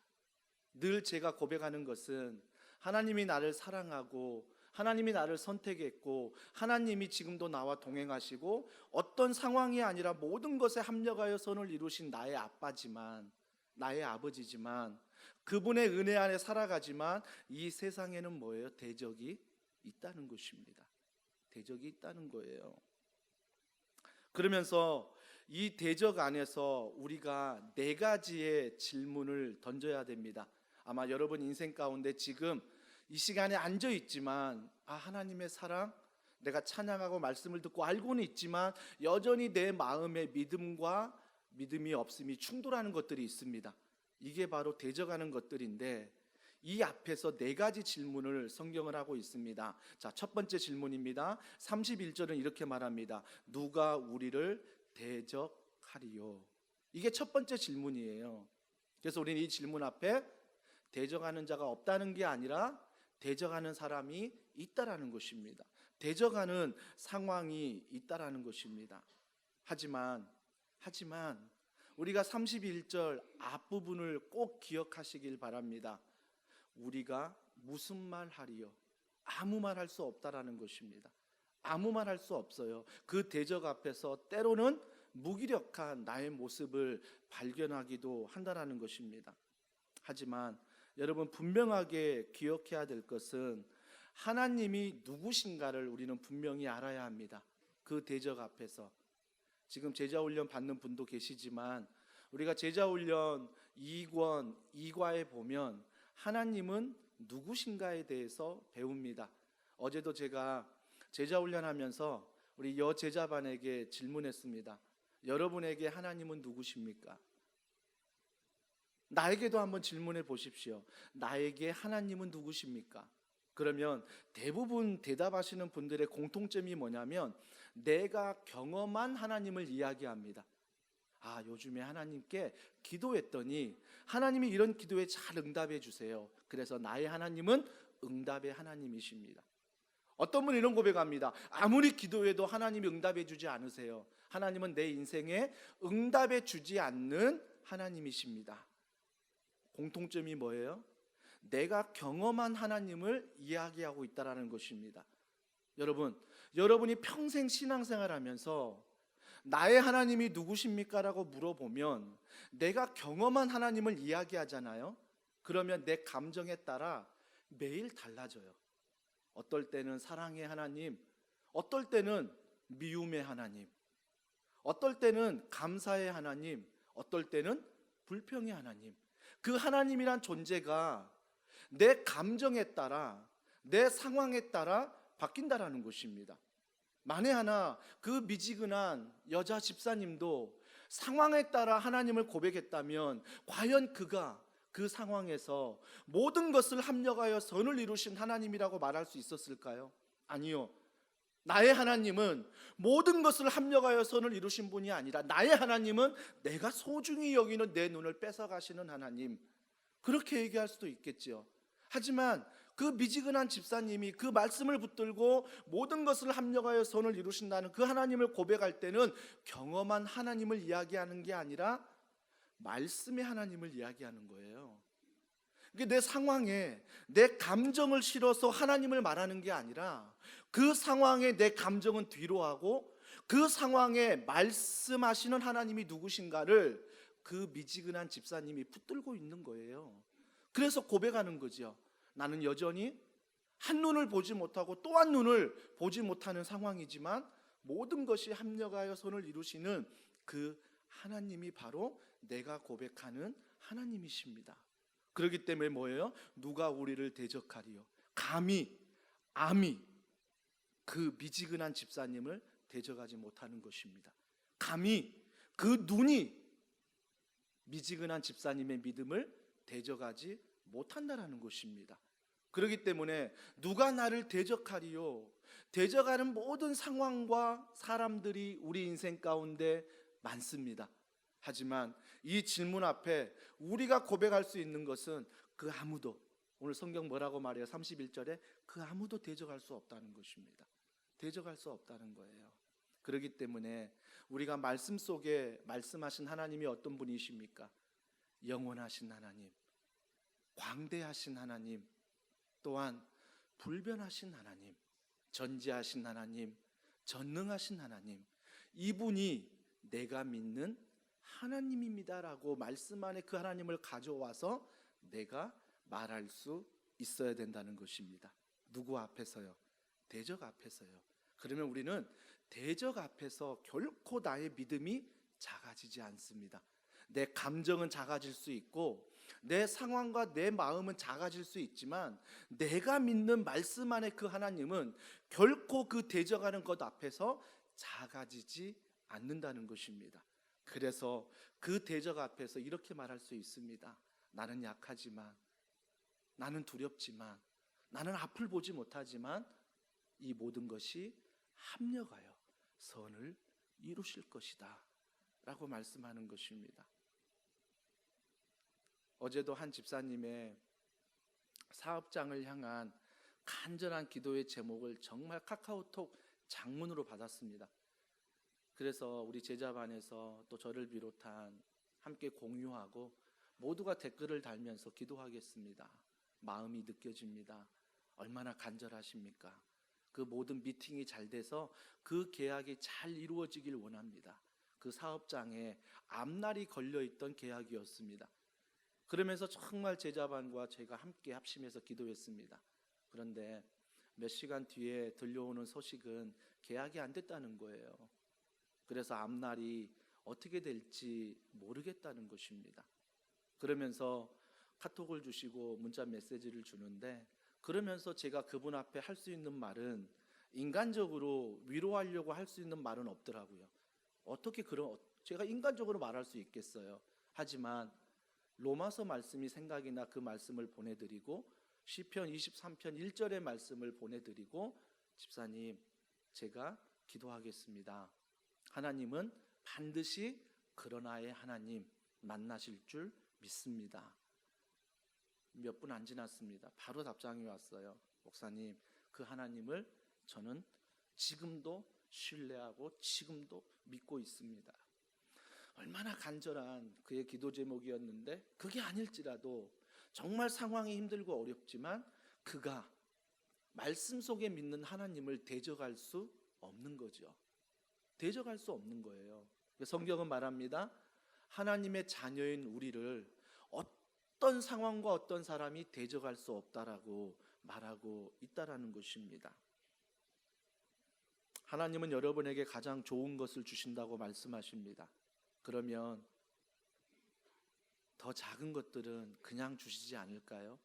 늘 제가 고백하는 것은 하나님이 나를 사랑하고 하나님이 나를 선택했고 하나님이 지금도 나와 동행하시고 어떤 상황이 아니라 모든 것에 합력하여 선을 이루신 나의 아빠지만, 나의 아버지지만, 그분의 은혜 안에 살아가지만 이 세상에는 뭐예요? 대적이 있다는 것입니다. 대적이 있다는 거예요. 그러면서 이 대적 안에서 우리가 4가지의 질문을 던져야 됩니다. 아마 여러분 인생 가운데 지금 이 시간에 앉아 있지만 하나님의 사랑, 내가 찬양하고 말씀을 듣고 알고는 있지만 여전히 내 마음의 믿음과 믿음이 없음이 충돌하는 것들이 있습니다. 이게 바로 대적하는 것들인데 이 앞에서 4가지 질문을 성경을 하고 있습니다. 자, 첫 번째 질문입니다. 31절은 이렇게 말합니다. 누가 우리를 대적하리요? 이게 첫 번째 질문이에요. 그래서 우리는 이 질문 앞에 대적하는 자가 없다는 게 아니라 대적하는 사람이 있다라는 것입니다. 대적하는 상황이 있다라는 것입니다. 하지만 우리가 31절 앞부분을 꼭 기억하시길 바랍니다. 우리가 무슨 말 하리요? 아무 말 할 수 없다라는 것입니다. 아무 말 할 수 없어요. 그 대적 앞에서 때로는 무기력한 나의 모습을 발견하기도 한다라는 것입니다. 하지만 여러분 분명하게 기억해야 될 것은 하나님이 누구신가를 우리는 분명히 알아야 합니다. 그 대적 앞에서 지금 제자훈련 받는 분도 계시지만 우리가 제자훈련 2권 2과에 보면 하나님은 누구신가에 대해서 배웁니다. 어제도 제가 제자훈련하면서 우리 여제자반에게 질문했습니다. 여러분에게 하나님은 누구십니까? 나에게도 한번 질문해 보십시오. 나에게 하나님은 누구십니까? 그러면 대부분 대답하시는 분들의 공통점이 뭐냐면 내가 경험한 하나님을 이야기합니다. 요즘에 하나님께 기도했더니 하나님이 이런 기도에 잘 응답해 주세요. 그래서 나의 하나님은 응답의 하나님이십니다. 어떤 분은 이런 고백합니다. 아무리 기도해도 하나님이 응답해 주지 않으세요. 하나님은 내 인생에 응답해 주지 않는 하나님이십니다. 공통점이 뭐예요? 내가 경험한 하나님을 이야기하고 있다는 것입니다. 여러분이 평생 신앙생활하면서 나의 하나님이 누구십니까? 라고 물어보면 내가 경험한 하나님을 이야기하잖아요. 그러면 내 감정에 따라 매일 달라져요. 어떨 때는 사랑의 하나님, 어떨 때는 미움의 하나님, 어떨 때는 감사의 하나님, 어떨 때는 불평의 하나님. 그 하나님이란 존재가 내 감정에 따라, 내 상황에 따라 바뀐다라는 것입니다. 만에 하나 그 미지근한 여자 집사님도 상황에 따라 하나님을 고백했다면 과연 그가 그 상황에서 모든 것을 합력하여 선을 이루신 하나님이라고 말할 수 있었을까요? 아니요. 나의 하나님은 모든 것을 합력하여 선을 이루신 분이 아니라 나의 하나님은 내가 소중히 여기는 내 눈을 뺏어가시는 하나님, 그렇게 얘기할 수도 있겠죠. 하지만 그 미지근한 집사님이 그 말씀을 붙들고 모든 것을 합력하여 선을 이루신다는 그 하나님을 고백할 때는 경험한 하나님을 이야기하는 게 아니라 말씀의 하나님을 이야기하는 거예요. 내 상황에 내 감정을 실어서 하나님을 말하는 게 아니라 그 상황에 내 감정은 뒤로 하고 그 상황에 말씀하시는 하나님이 누구신가를 그 미지근한 집사님이 붙들고 있는 거예요. 그래서 고백하는 거죠. 나는 여전히 한 눈을 보지 못하고 또 한 눈을 보지 못하는 상황이지만 모든 것이 합력하여 선을 이루시는 그 하나님이 바로 내가 고백하는 하나님이십니다. 그렇기 때문에 뭐예요? 누가 우리를 대적하리요? 감히 그 미지근한 집사님을 대적하지 못하는 것입니다. 감히 그 눈이 미지근한 집사님의 믿음을 대적하지 못한다라는 것입니다. 그렇기 때문에 누가 나를 대적하리요? 대적하는 모든 상황과 사람들이 우리 인생 가운데 많습니다. 하지만 이 질문 앞에 우리가 고백할 수 있는 것은 그 아무도, 오늘 성경 뭐라고 말해요? 31절에 그 아무도 대적할 수 없다는 것입니다. 대적할 수 없다는 거예요. 그렇기 때문에 우리가 말씀 속에 말씀하신 하나님이 어떤 분이십니까? 영원하신 하나님, 광대하신 하나님, 또한 불변하신 하나님, 전지하신 하나님, 전능하신 하나님, 이분이 내가 믿는 하나님입니다라고 말씀 안에 그 하나님을 가져와서 내가 말할 수 있어야 된다는 것입니다. 누구 앞에서요? 대적 앞에서요. 그러면 우리는 대적 앞에서 결코 나의 믿음이 작아지지 않습니다. 내 감정은 작아질 수 있고 내 상황과 내 마음은 작아질 수 있지만 내가 믿는 말씀 안에 그 하나님은 결코 그 대적하는 것 앞에서 작아지지 않는다는 것입니다. 그래서 그 대적 앞에서 이렇게 말할 수 있습니다. 나는 약하지만, 나는 두렵지만, 나는 앞을 보지 못하지만 이 모든 것이 합력하여 선을 이루실 것이다 라고 말씀하는 것입니다. 어제도 한 집사님의 사업장을 향한 간절한 기도의 제목을 정말 카카오톡 장문으로 받았습니다. 그래서 우리 제자반에서 또 저를 비롯한 함께 공유하고 모두가 댓글을 달면서 기도하겠습니다. 마음이 느껴집니다. 얼마나 간절하십니까? 그 모든 미팅이 잘 돼서 그 계약이 잘 이루어지길 원합니다. 그 사업장에 앞날이 걸려있던 계약이었습니다. 그러면서 정말 제자반과 제가 함께 합심해서 기도했습니다. 그런데 몇 시간 뒤에 들려오는 소식은 계약이 안 됐다는 거예요. 그래서 앞날이 어떻게 될지 모르겠다는 것입니다. 그러면서 카톡을 주시고 문자 메시지를 주는데, 그러면서 제가 그분 앞에 할 수 있는 말은, 인간적으로 위로하려고 할 수 있는 말은 없더라고요. 어떻게 제가 인간적으로 말할 수 있겠어요. 하지만 로마서 말씀이 생각이나 그 말씀을 보내드리고 시편 23편 1절의 말씀을 보내드리고, 집사님 제가 기도하겠습니다. 하나님은 반드시 그러나의 하나님 만나실 줄 믿습니다. 몇 분 안 지났습니다. 바로 답장이 왔어요. 목사님, 그 하나님을 저는 지금도 신뢰하고 지금도 믿고 있습니다. 얼마나 간절한 그의 기도 제목이었는데, 그게 아닐지라도 정말 상황이 힘들고 어렵지만 그가 말씀 속에 믿는 하나님을 대적할 수 없는 거죠. 대적할 수 없는 거예요. 성경은 말합니다. 하나님의 자녀인 우리를 어떤 상황과 어떤 사람이 대적할 수 없다라고 말하고 있다라는 것입니다. 하나님은 여러분에게 가장 좋은 것을 주신다고 말씀하십니다. 그러면 더 작은 것들은 그냥 주시지 않을까요?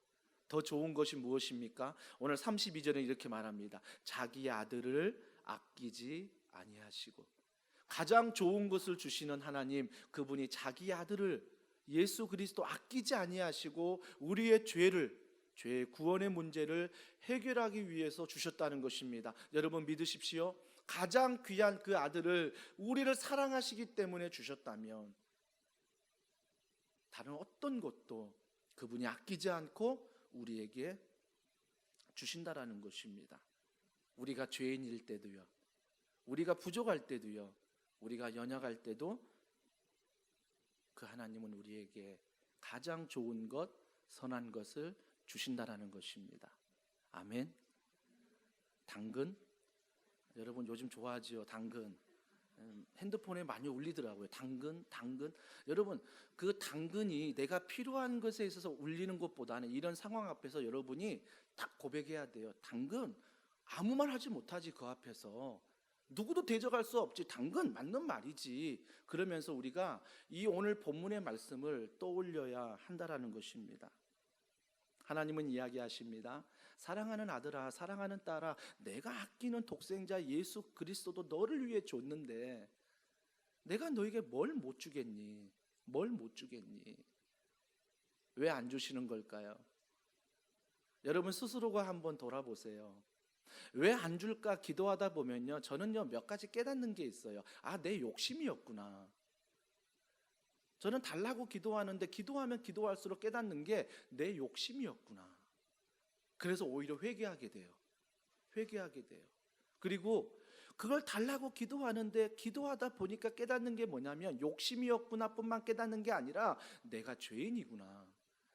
더 좋은 것이 무엇입니까? 오늘 32절은 이렇게 말합니다. 자기 아들을 아끼지 아니하시고, 가장 좋은 것을 주시는 하나님, 그분이 자기 아들을, 예수 그리스도 아끼지 아니하시고 우리의 죄의 구원의 문제를 해결하기 위해서 주셨다는 것입니다. 여러분 믿으십시오. 가장 귀한 그 아들을 우리를 사랑하시기 때문에 주셨다면 다른 어떤 것도 그분이 아끼지 않고 우리에게 주신다라는 것입니다. 우리가 죄인일 때도요, 우리가 부족할 때도요, 우리가 연약할 때도 그 하나님은 우리에게 가장 좋은 것, 선한 것을 주신다라는 것입니다. 아멘. 당근, 여러분 요즘 좋아하지요. 당근 핸드폰에 많이 울리더라고요. 당근. 여러분, 그 당근이 내가 필요한 것에 있어서 울리는 것보다는 이런 상황 앞에서 여러분이 딱 고백해야 돼요. 당근, 아무 말 하지 못하지. 그 앞에서 누구도 대적할 수 없지. 당근 맞는 말이지. 그러면서 우리가 이 오늘 본문의 말씀을 떠올려야 한다라는 것입니다. 하나님은 이야기하십니다. 사랑하는 아들아, 사랑하는 딸아, 내가 아끼는 독생자 예수 그리스도도 너를 위해 줬는데 내가 너에게 뭘 못 주겠니? 뭘 못 주겠니? 왜 안 주시는 걸까요? 여러분 스스로가 한번 돌아보세요. 왜 안 줄까 기도하다 보면요, 저는요 몇 가지 깨닫는 게 있어요. 아, 내 욕심이었구나. 저는 달라고 기도하는데 기도하면 기도할수록 깨닫는 게 내 욕심이었구나. 그래서 오히려 회개하게 돼요. 회개하게 돼요. 그리고 그걸 달라고 기도하는데 기도하다 보니까 깨닫는 게 뭐냐면 욕심이었구나 뿐만 깨닫는 게 아니라 내가 죄인이구나.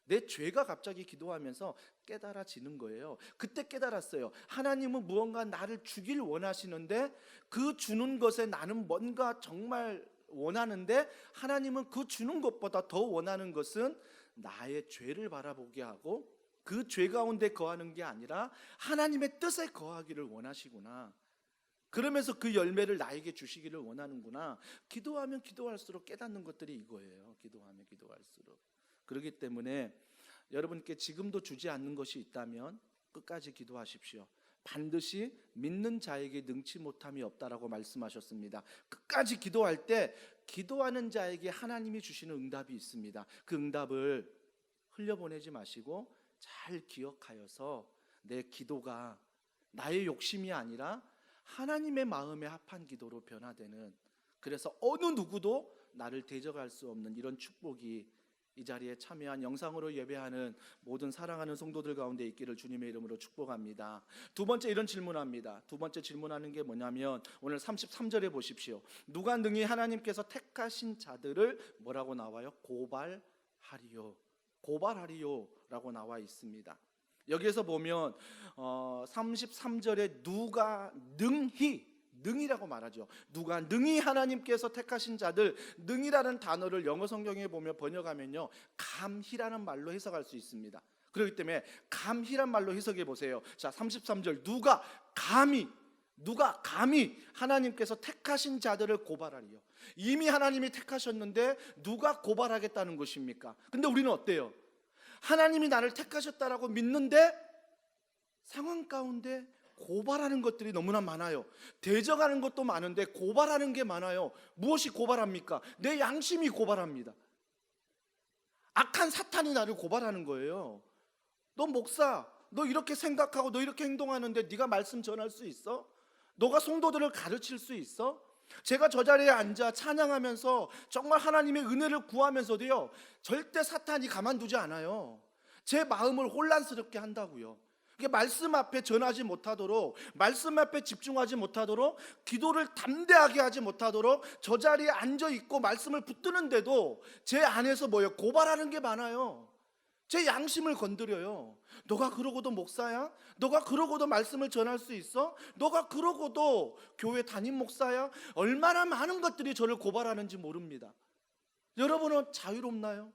내 죄가 갑자기 기도하면서 깨달아지는 거예요. 그때 깨달았어요. 하나님은 무언가 나를 주길 원하시는데 그 주는 것에 나는 뭔가 정말 원하는데 하나님은 그 주는 것보다 더 원하는 것은 나의 죄를 바라보게 하고 그 죄 가운데 거하는 게 아니라 하나님의 뜻에 거하기를 원하시구나. 그러면서 그 열매를 나에게 주시기를 원하는구나. 기도하면 기도할수록 깨닫는 것들이 이거예요. 기도하면 기도할수록. 그렇기 때문에 여러분께 지금도 주지 않는 것이 있다면 끝까지 기도하십시오. 반드시 믿는 자에게 능치 못함이 없다라고 말씀하셨습니다. 끝까지 기도할 때 기도하는 자에게 하나님이 주시는 응답이 있습니다. 그 응답을 흘려보내지 마시고 잘 기억하여서 내 기도가 나의 욕심이 아니라 하나님의 마음에 합한 기도로 변화되는, 그래서 어느 누구도 나를 대적할 수 없는 이런 축복이 이 자리에 참여한 영상으로 예배하는 모든 사랑하는 성도들 가운데 있기를 주님의 이름으로 축복합니다. 두 번째 이런 질문합니다. 두 번째 질문하는 게 뭐냐면 오늘 33절에 보십시오. 누가 능히 하나님께서 택하신 자들을 뭐라고 나와요? 고발하리요. 고발하리요 라고 나와 있습니다. 여기에서 보면 33절에 누가 능히라고 말하죠. 누가 능히 하나님께서 택하신 자들, 능이라는 단어를 영어 성경에 보면 번역하면요 감히라는 말로 해석할 수 있습니다. 그렇기 때문에 감히란 말로 해석해 보세요. 자, 33절 누가 감히 하나님께서 택하신 자들을 고발하리요. 이미 하나님이 택하셨는데 누가 고발하겠다는 것입니까? 근데 우리는 어때요? 하나님이 나를 택하셨다라고 믿는데 상황 가운데 고발하는 것들이 너무나 많아요. 대적하는 것도 많은데 고발하는 게 많아요. 무엇이 고발합니까? 내 양심이 고발합니다. 악한 사탄이 나를 고발하는 거예요. 너 목사, 너 이렇게 생각하고 너 이렇게 행동하는데 네가 말씀 전할 수 있어? 너가 성도들을 가르칠 수 있어? 제가 저 자리에 앉아 찬양하면서 정말 하나님의 은혜를 구하면서도요 절대 사탄이 가만두지 않아요. 제 마음을 혼란스럽게 한다고요. 말씀 앞에 전하지 못하도록, 말씀 앞에 집중하지 못하도록, 기도를 담대하게 하지 못하도록 저 자리에 앉아 있고 말씀을 붙드는데도 제 안에서 뭐예요? 고발하는 게 많아요. 제 양심을 건드려요. 너가 그러고도 목사야? 너가 그러고도 말씀을 전할 수 있어? 너가 그러고도 교회 담임 목사야? 얼마나 많은 것들이 저를 고발하는지 모릅니다. 여러분은 자유롭나요?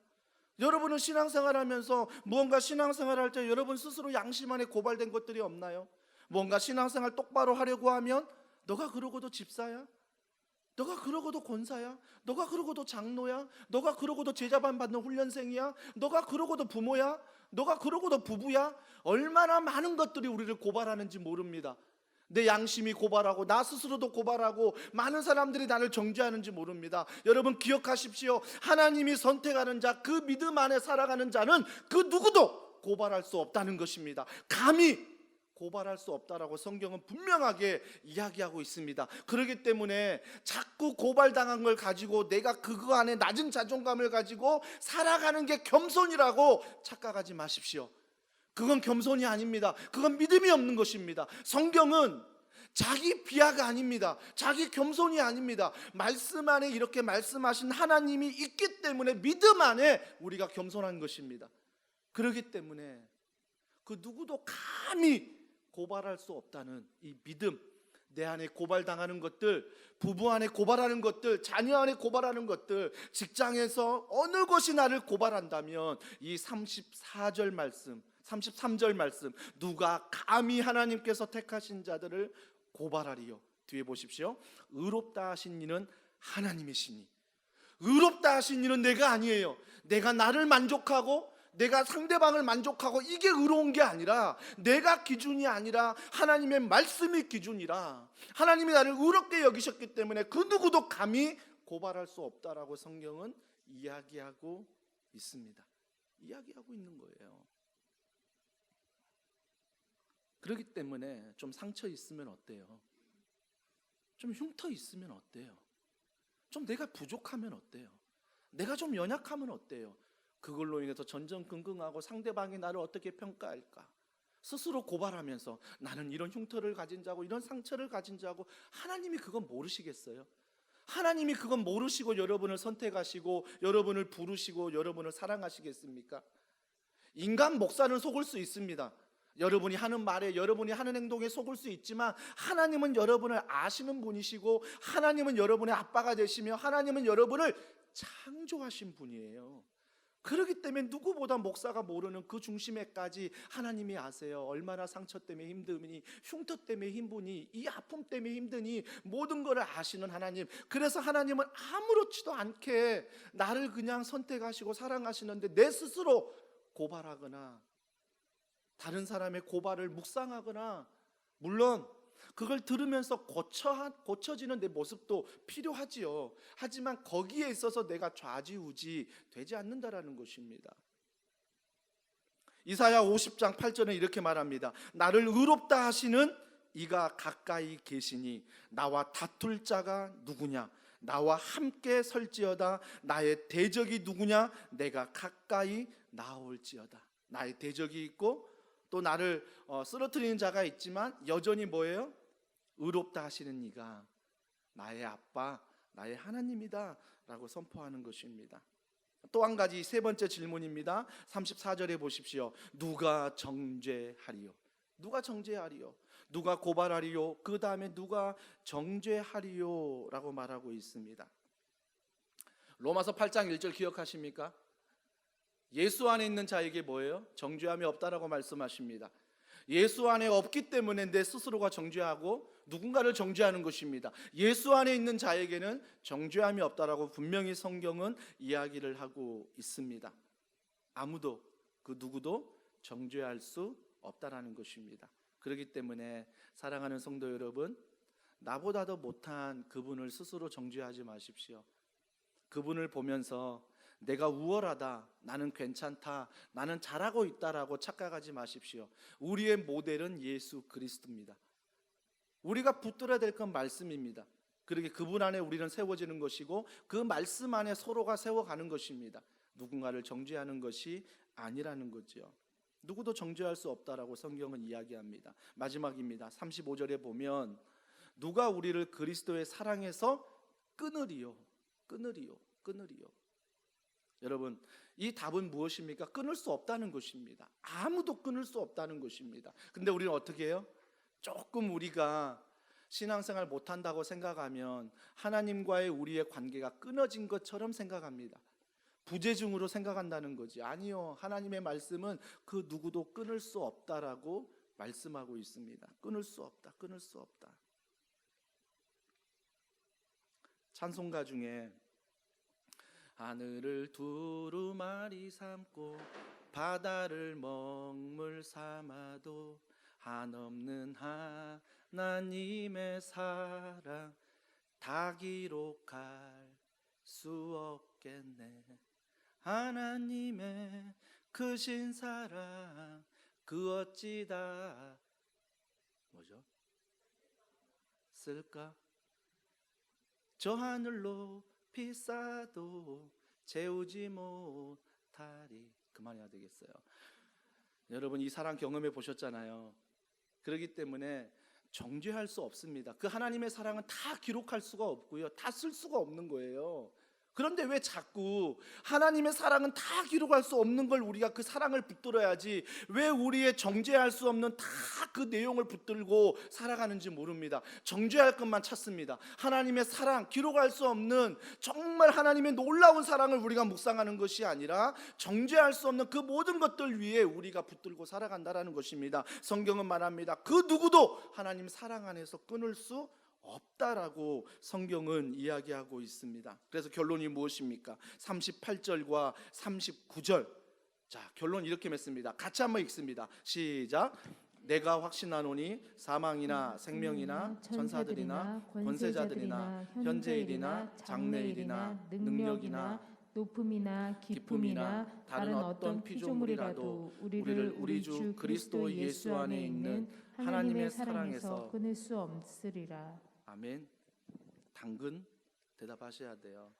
여러분은 신앙생활하면서 무언가 신앙생활할 때 여러분 스스로 양심 안에 고발된 것들이 없나요? 뭔가 신앙생활 똑바로 하려고 하면 너가 그러고도 집사야? 너가 그러고도 권사야? 너가 그러고도 장로야? 너가 그러고도 제자반 받는 훈련생이야? 너가 그러고도 부모야? 너가 그러고도 부부야? 얼마나 많은 것들이 우리를 고발하는지 모릅니다. 내 양심이 고발하고 나 스스로도 고발하고 많은 사람들이 나를 정죄하는지 모릅니다. 여러분 기억하십시오. 하나님이 선택하는 자, 그 믿음 안에 살아가는 자는 그 누구도 고발할 수 없다는 것입니다. 감히 고발할 수 없다라고 성경은 분명하게 이야기하고 있습니다. 그렇기 때문에 자꾸 고발당한 걸 가지고 내가 그거 안에 낮은 자존감을 가지고 살아가는 게 겸손이라고 착각하지 마십시오. 그건 겸손이 아닙니다. 그건 믿음이 없는 것입니다. 성경은 자기 비하가 아닙니다. 자기 겸손이 아닙니다. 말씀 안에 이렇게 말씀하신 하나님이 있기 때문에 믿음 안에 우리가 겸손한 것입니다. 그렇기 때문에 그 누구도 감히 고발할 수 없다는 이 믿음, 내 안에 고발당하는 것들, 부부 안에 고발하는 것들, 자녀 안에 고발하는 것들, 직장에서 어느 것이 나를 고발한다면 이 34절 말씀, 33절 말씀, 누가 감히 하나님께서 택하신 자들을 고발하리요. 뒤에 보십시오. 의롭다 하신 이는 하나님이시니. 의롭다 하신 이는 내가 아니에요. 내가 나를 만족하고 내가 상대방을 만족하고 이게 의로운 게 아니라, 내가 기준이 아니라 하나님의 말씀이 기준이라, 하나님이 나를 의롭게 여기셨기 때문에 그 누구도 감히 고발할 수 없다라고 성경은 이야기하고 있습니다. 이야기하고 있는 거예요. 그렇기 때문에 좀 상처 있으면 어때요? 좀 흉터 있으면 어때요? 좀 내가 부족하면 어때요? 내가 좀 연약하면 어때요? 그걸로 인해서 전전긍긍하고 상대방이 나를 어떻게 평가할까? 스스로 고발하면서 나는 이런 흉터를 가진 자고 이런 상처를 가진 자고, 하나님이 그건 모르시겠어요? 하나님이 그건 모르시고 여러분을 선택하시고 여러분을 부르시고 여러분을 사랑하시겠습니까? 인간 목사는 속을 수 있습니다. 여러분이 하는 말에, 여러분이 하는 행동에 속을 수 있지만, 하나님은 여러분을 아시는 분이시고 하나님은 여러분의 아빠가 되시며 하나님은 여러분을 창조하신 분이에요. 그렇기 때문에 누구보다 목사가 모르는 그 중심에까지 하나님이 아세요. 얼마나 상처 때문에 힘드니, 흉터 때문에 힘드니, 이 아픔 때문에 힘드니, 모든 것을 아시는 하나님. 그래서 하나님은 아무렇지도 않게 나를 그냥 선택하시고 사랑하시는데, 내 스스로 고발하거나 다른 사람의 고발을 묵상하거나, 물론 그걸 들으면서 고쳐지는 내 모습도 필요하지요. 하지만 거기에 있어서 내가 좌지우지 되지 않는다라는 것입니다. 이사야 50장 8절에 이렇게 말합니다. 나를 의롭다 하시는 이가 가까이 계시니 나와 다툴 자가 누구냐? 나와 함께 설지어다. 나의 대적이 누구냐? 내가 가까이 나올지어다. 나의 대적이 있고 또 나를 쓰러뜨리는 자가 있지만 여전히 뭐예요? 의롭다 하시는 이가 나의 아빠, 나의 하나님이다 라고 선포하는 것입니다. 또 한 가지, 세 번째 질문입니다. 34절에 보십시오. 누가 정죄하리요? 누가 정죄하리요? 누가 고발하리요? 그 다음에 누가 정죄하리요? 라고 말하고 있습니다. 로마서 8장 1절 기억하십니까? 예수 안에 있는 자에게 뭐예요? 정죄함이 없다라고 말씀하십니다. 예수 안에 없기 때문에 내 스스로가 정죄하고 누군가를 정죄하는 것입니다. 예수 안에 있는 자에게는 정죄함이 없다라고 분명히 성경은 이야기를 하고 있습니다. 아무도, 그 누구도 정죄할 수 없다라는 것입니다. 그렇기 때문에 사랑하는 성도 여러분, 나보다 더 못한 그분을 스스로 정죄하지 마십시오. 그분을 보면서 내가 우월하다, 나는 괜찮다, 나는 잘하고 있다라고 착각하지 마십시오. 우리의 모델은 예수 그리스도입니다. 우리가 붙들어야 될 건 말씀입니다. 그렇게 그분 안에 우리는 세워지는 것이고 그 말씀 안에 서로가 세워가는 것입니다. 누군가를 정죄하는 것이 아니라는 거죠. 누구도 정죄할 수 없다라고 성경은 이야기합니다. 마지막입니다. 35절에 보면 누가 우리를 그리스도의 사랑에서 끊으리요? 끊으리요? 끊으리요? 여러분, 이 답은 무엇입니까? 끊을 수 없다는 것입니다. 아무도 끊을 수 없다는 것입니다. 근데 우리는 어떻게 해요? 조금 우리가 신앙생활 못한다고 생각하면 하나님과의 우리의 관계가 끊어진 것처럼 생각합니다. 부재중으로 생각한다는 거지. 아니요, 하나님의 말씀은 그 누구도 끊을 수 없다라고 말씀하고 있습니다. 끊을 수 없다, 끊을 수 없다. 찬송가 중에 하늘을 두루마리 삼고 바다를 먹물 삼아도 한없는 하나님의 사랑 다 기록할 수 없겠네. 하나님의 크신 사랑 그 어찌 다 뭐죠? 쓸까? 저 하늘로 비싸도 채우지 못하리. 그만해야 되겠어요. 여러분, 이 사랑 경험해 보셨잖아요. 그렇기 때문에 정죄할 수 없습니다. 그 하나님의 사랑은 다 기록할 수가 없고요, 다 쓸 수가 없는 거예요. 그런데 왜 자꾸 하나님의 사랑은 다 기록할 수 없는 걸 우리가 그 사랑을 붙들어야지, 왜 우리의 정죄할 수 없는 다 그 내용을 붙들고 살아가는지 모릅니다. 정죄할 것만 찾습니다. 하나님의 사랑, 기록할 수 없는 정말 하나님의 놀라운 사랑을 우리가 묵상하는 것이 아니라 정죄할 수 없는 그 모든 것들 위에 우리가 붙들고 살아간다라는 것입니다. 성경은 말합니다. 그 누구도 하나님 사랑 안에서 끊을 수 없다라고 성경은 이야기하고 있습니다. 그래서 결론이 무엇입니까? 38절과 39절. 자, 결론 이렇게 맺습니다. 같이 한번 읽습니다. 시작. 내가 확신하노니 사망이나 생명이나 천사들이나 권세자들이나 현재일이나 장래일이나 능력이나 높음이나 깊음이나 다른 어떤 피조물이라도 우리를 우리 주 그리스도 예수 안에 있는 하나님의 사랑에서 끊을 수 없으리라. 아멘. 당근 대답하셔야 돼요.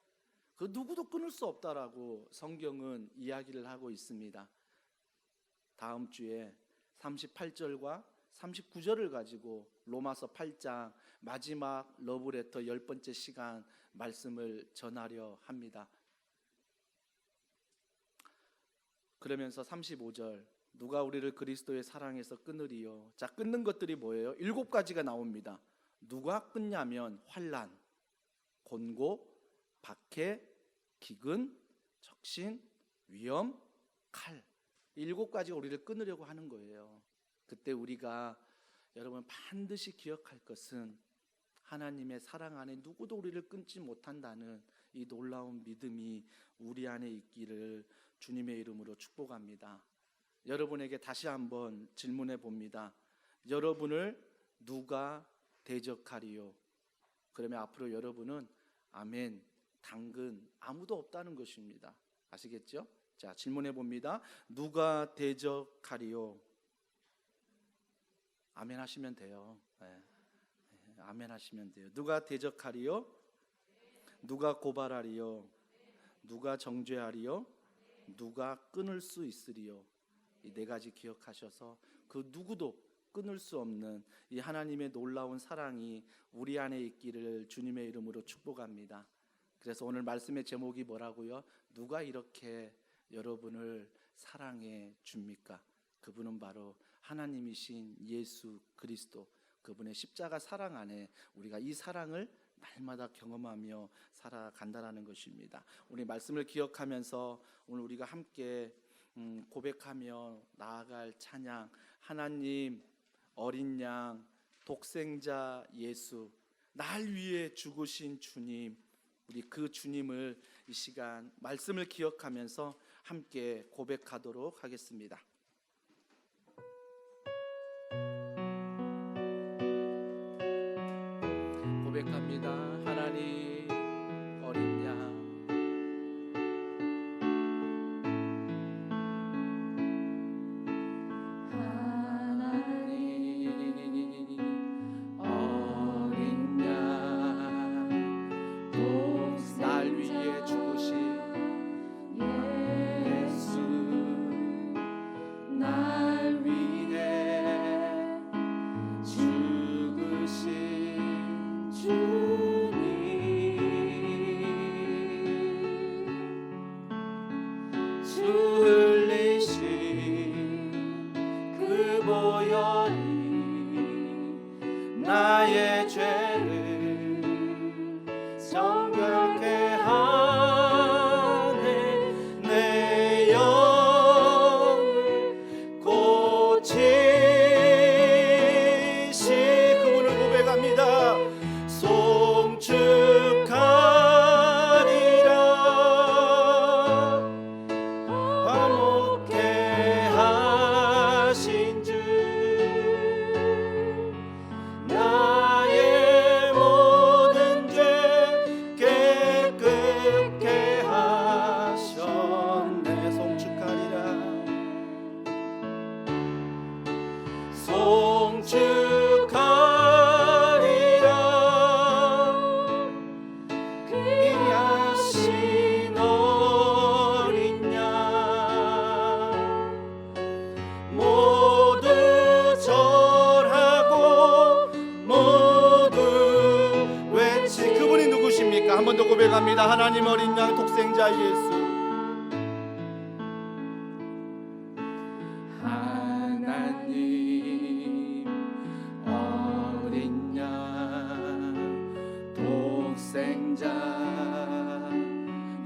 그 누구도 끊을 수 없다라고 성경은 이야기를 하고 있습니다. 다음 주에 38절과 39절을 가지고 로마서 8장 마지막 러브레터 10번째 시간 말씀을 전하려 합니다. 그러면서 35절 누가 우리를 그리스도의 사랑에서 끊으리요. 자, 끊는 것들이 뭐예요? 7가지가 나옵니다. 누가 끊냐면 환난, 곤고, 박해, 기근, 적신, 위험, 칼. 7가지가 우리를 끊으려고 하는 거예요. 그때 우리가 여러분 반드시 기억할 것은 하나님의 사랑 안에 누구도 우리를 끊지 못한다는 이 놀라운 믿음이 우리 안에 있기를 주님의 이름으로 축복합니다. 여러분에게 다시 한번 질문해 봅니다. 여러분을 누가 대적하리요? 그러면 앞으로 여러분은 아멘, 당근 아무도 없다는 것입니다. 아시겠죠? 자, 질문해 봅니다. 누가 대적하리요? 아멘 하시면 돼요. 네. 아멘 하시면 돼요. 누가 대적하리요? 누가 고발하리요? 누가 정죄하리요? 누가 끊을 수 있으리요? 이 4가지 기억하셔서 그 누구도 끊을 수 없는 이 하나님의 놀라운 사랑이 우리 안에 있기를 주님의 이름으로 축복합니다. 그래서 오늘 말씀의 제목이 뭐라고요? 누가 이렇게 여러분을 사랑해 줍니까? 그분은 바로 하나님이신 예수 그리스도, 그분의 십자가 사랑 안에 우리가 이 사랑을 날마다 경험하며 살아간다는 것입니다. 우리 말씀을 기억하면서 오늘 우리가 함께 고백하며 나아갈 찬양, 하나님 어린 양 독생자 예수, 날 위해 죽으신 주님, 우리 그 주님을 이 시간 말씀을 기억하면서 함께 고백하도록 하겠습니다. 고백합니다. 하나님 어린 양 나의 죄를 정결케 하네. 내 영을 고치시 그분을 고백합니다. 송축하리라. 화목케 하신 주 나의 모든 죄 깨끗게 하셨네. 송축하리라. 송축하리라. 귀하신 어린 양 모두 절하고 모두 외치. 그분이 누구십니까? 한 번 더 고백합니다. 하나님 어린 양 독생자 예수. 하나님 어린 양 독생자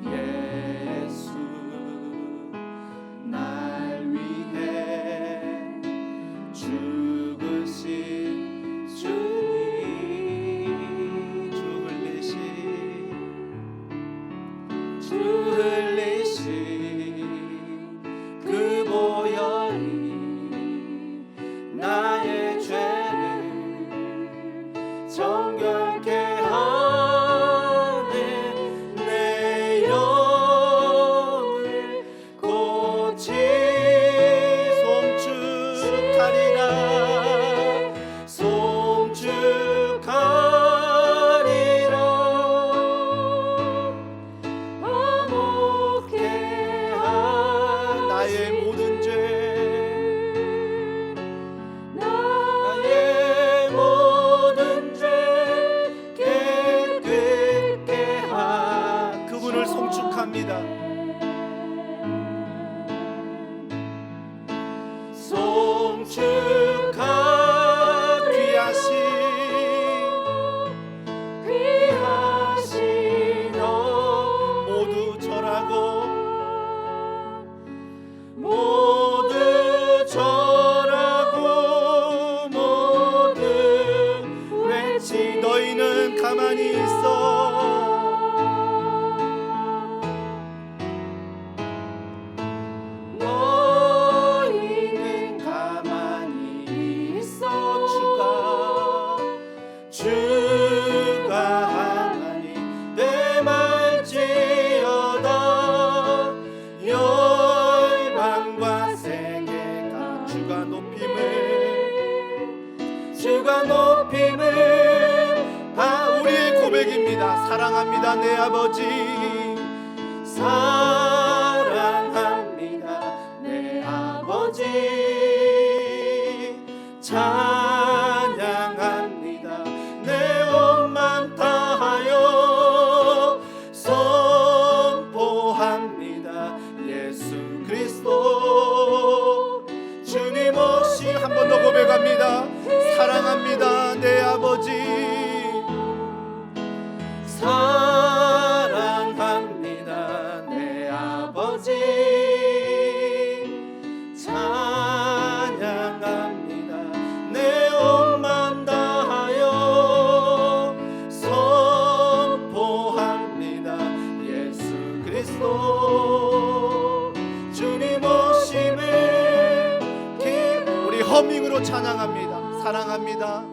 예수, 날 위해 죽으신 주님, 주 흘리신 그 보혈이 나의 죄를 정결케 하네. 내 영을 말지 너희는 가만히 있어. 너희는 가만히 있어. 주가 하나님 내 말지어다. 열방과 세계가 주가 높임을 우리의 고백입니다. 사랑합니다 내 아버지. 사랑합니다 내 아버지. 찬양합니다 내 온 맘 다하여. 선포합니다 예수 그리스도 주님 오시. 한 번 더 고백합니다. 사랑합니다 내 아버지. 사랑합니다 내 아버지. 찬양합니다 내 온 맘 다하여. 선포합니다 예수 그리스도 주님 오심을. 우리 허밍으로 찬양합니다. 사랑합니다.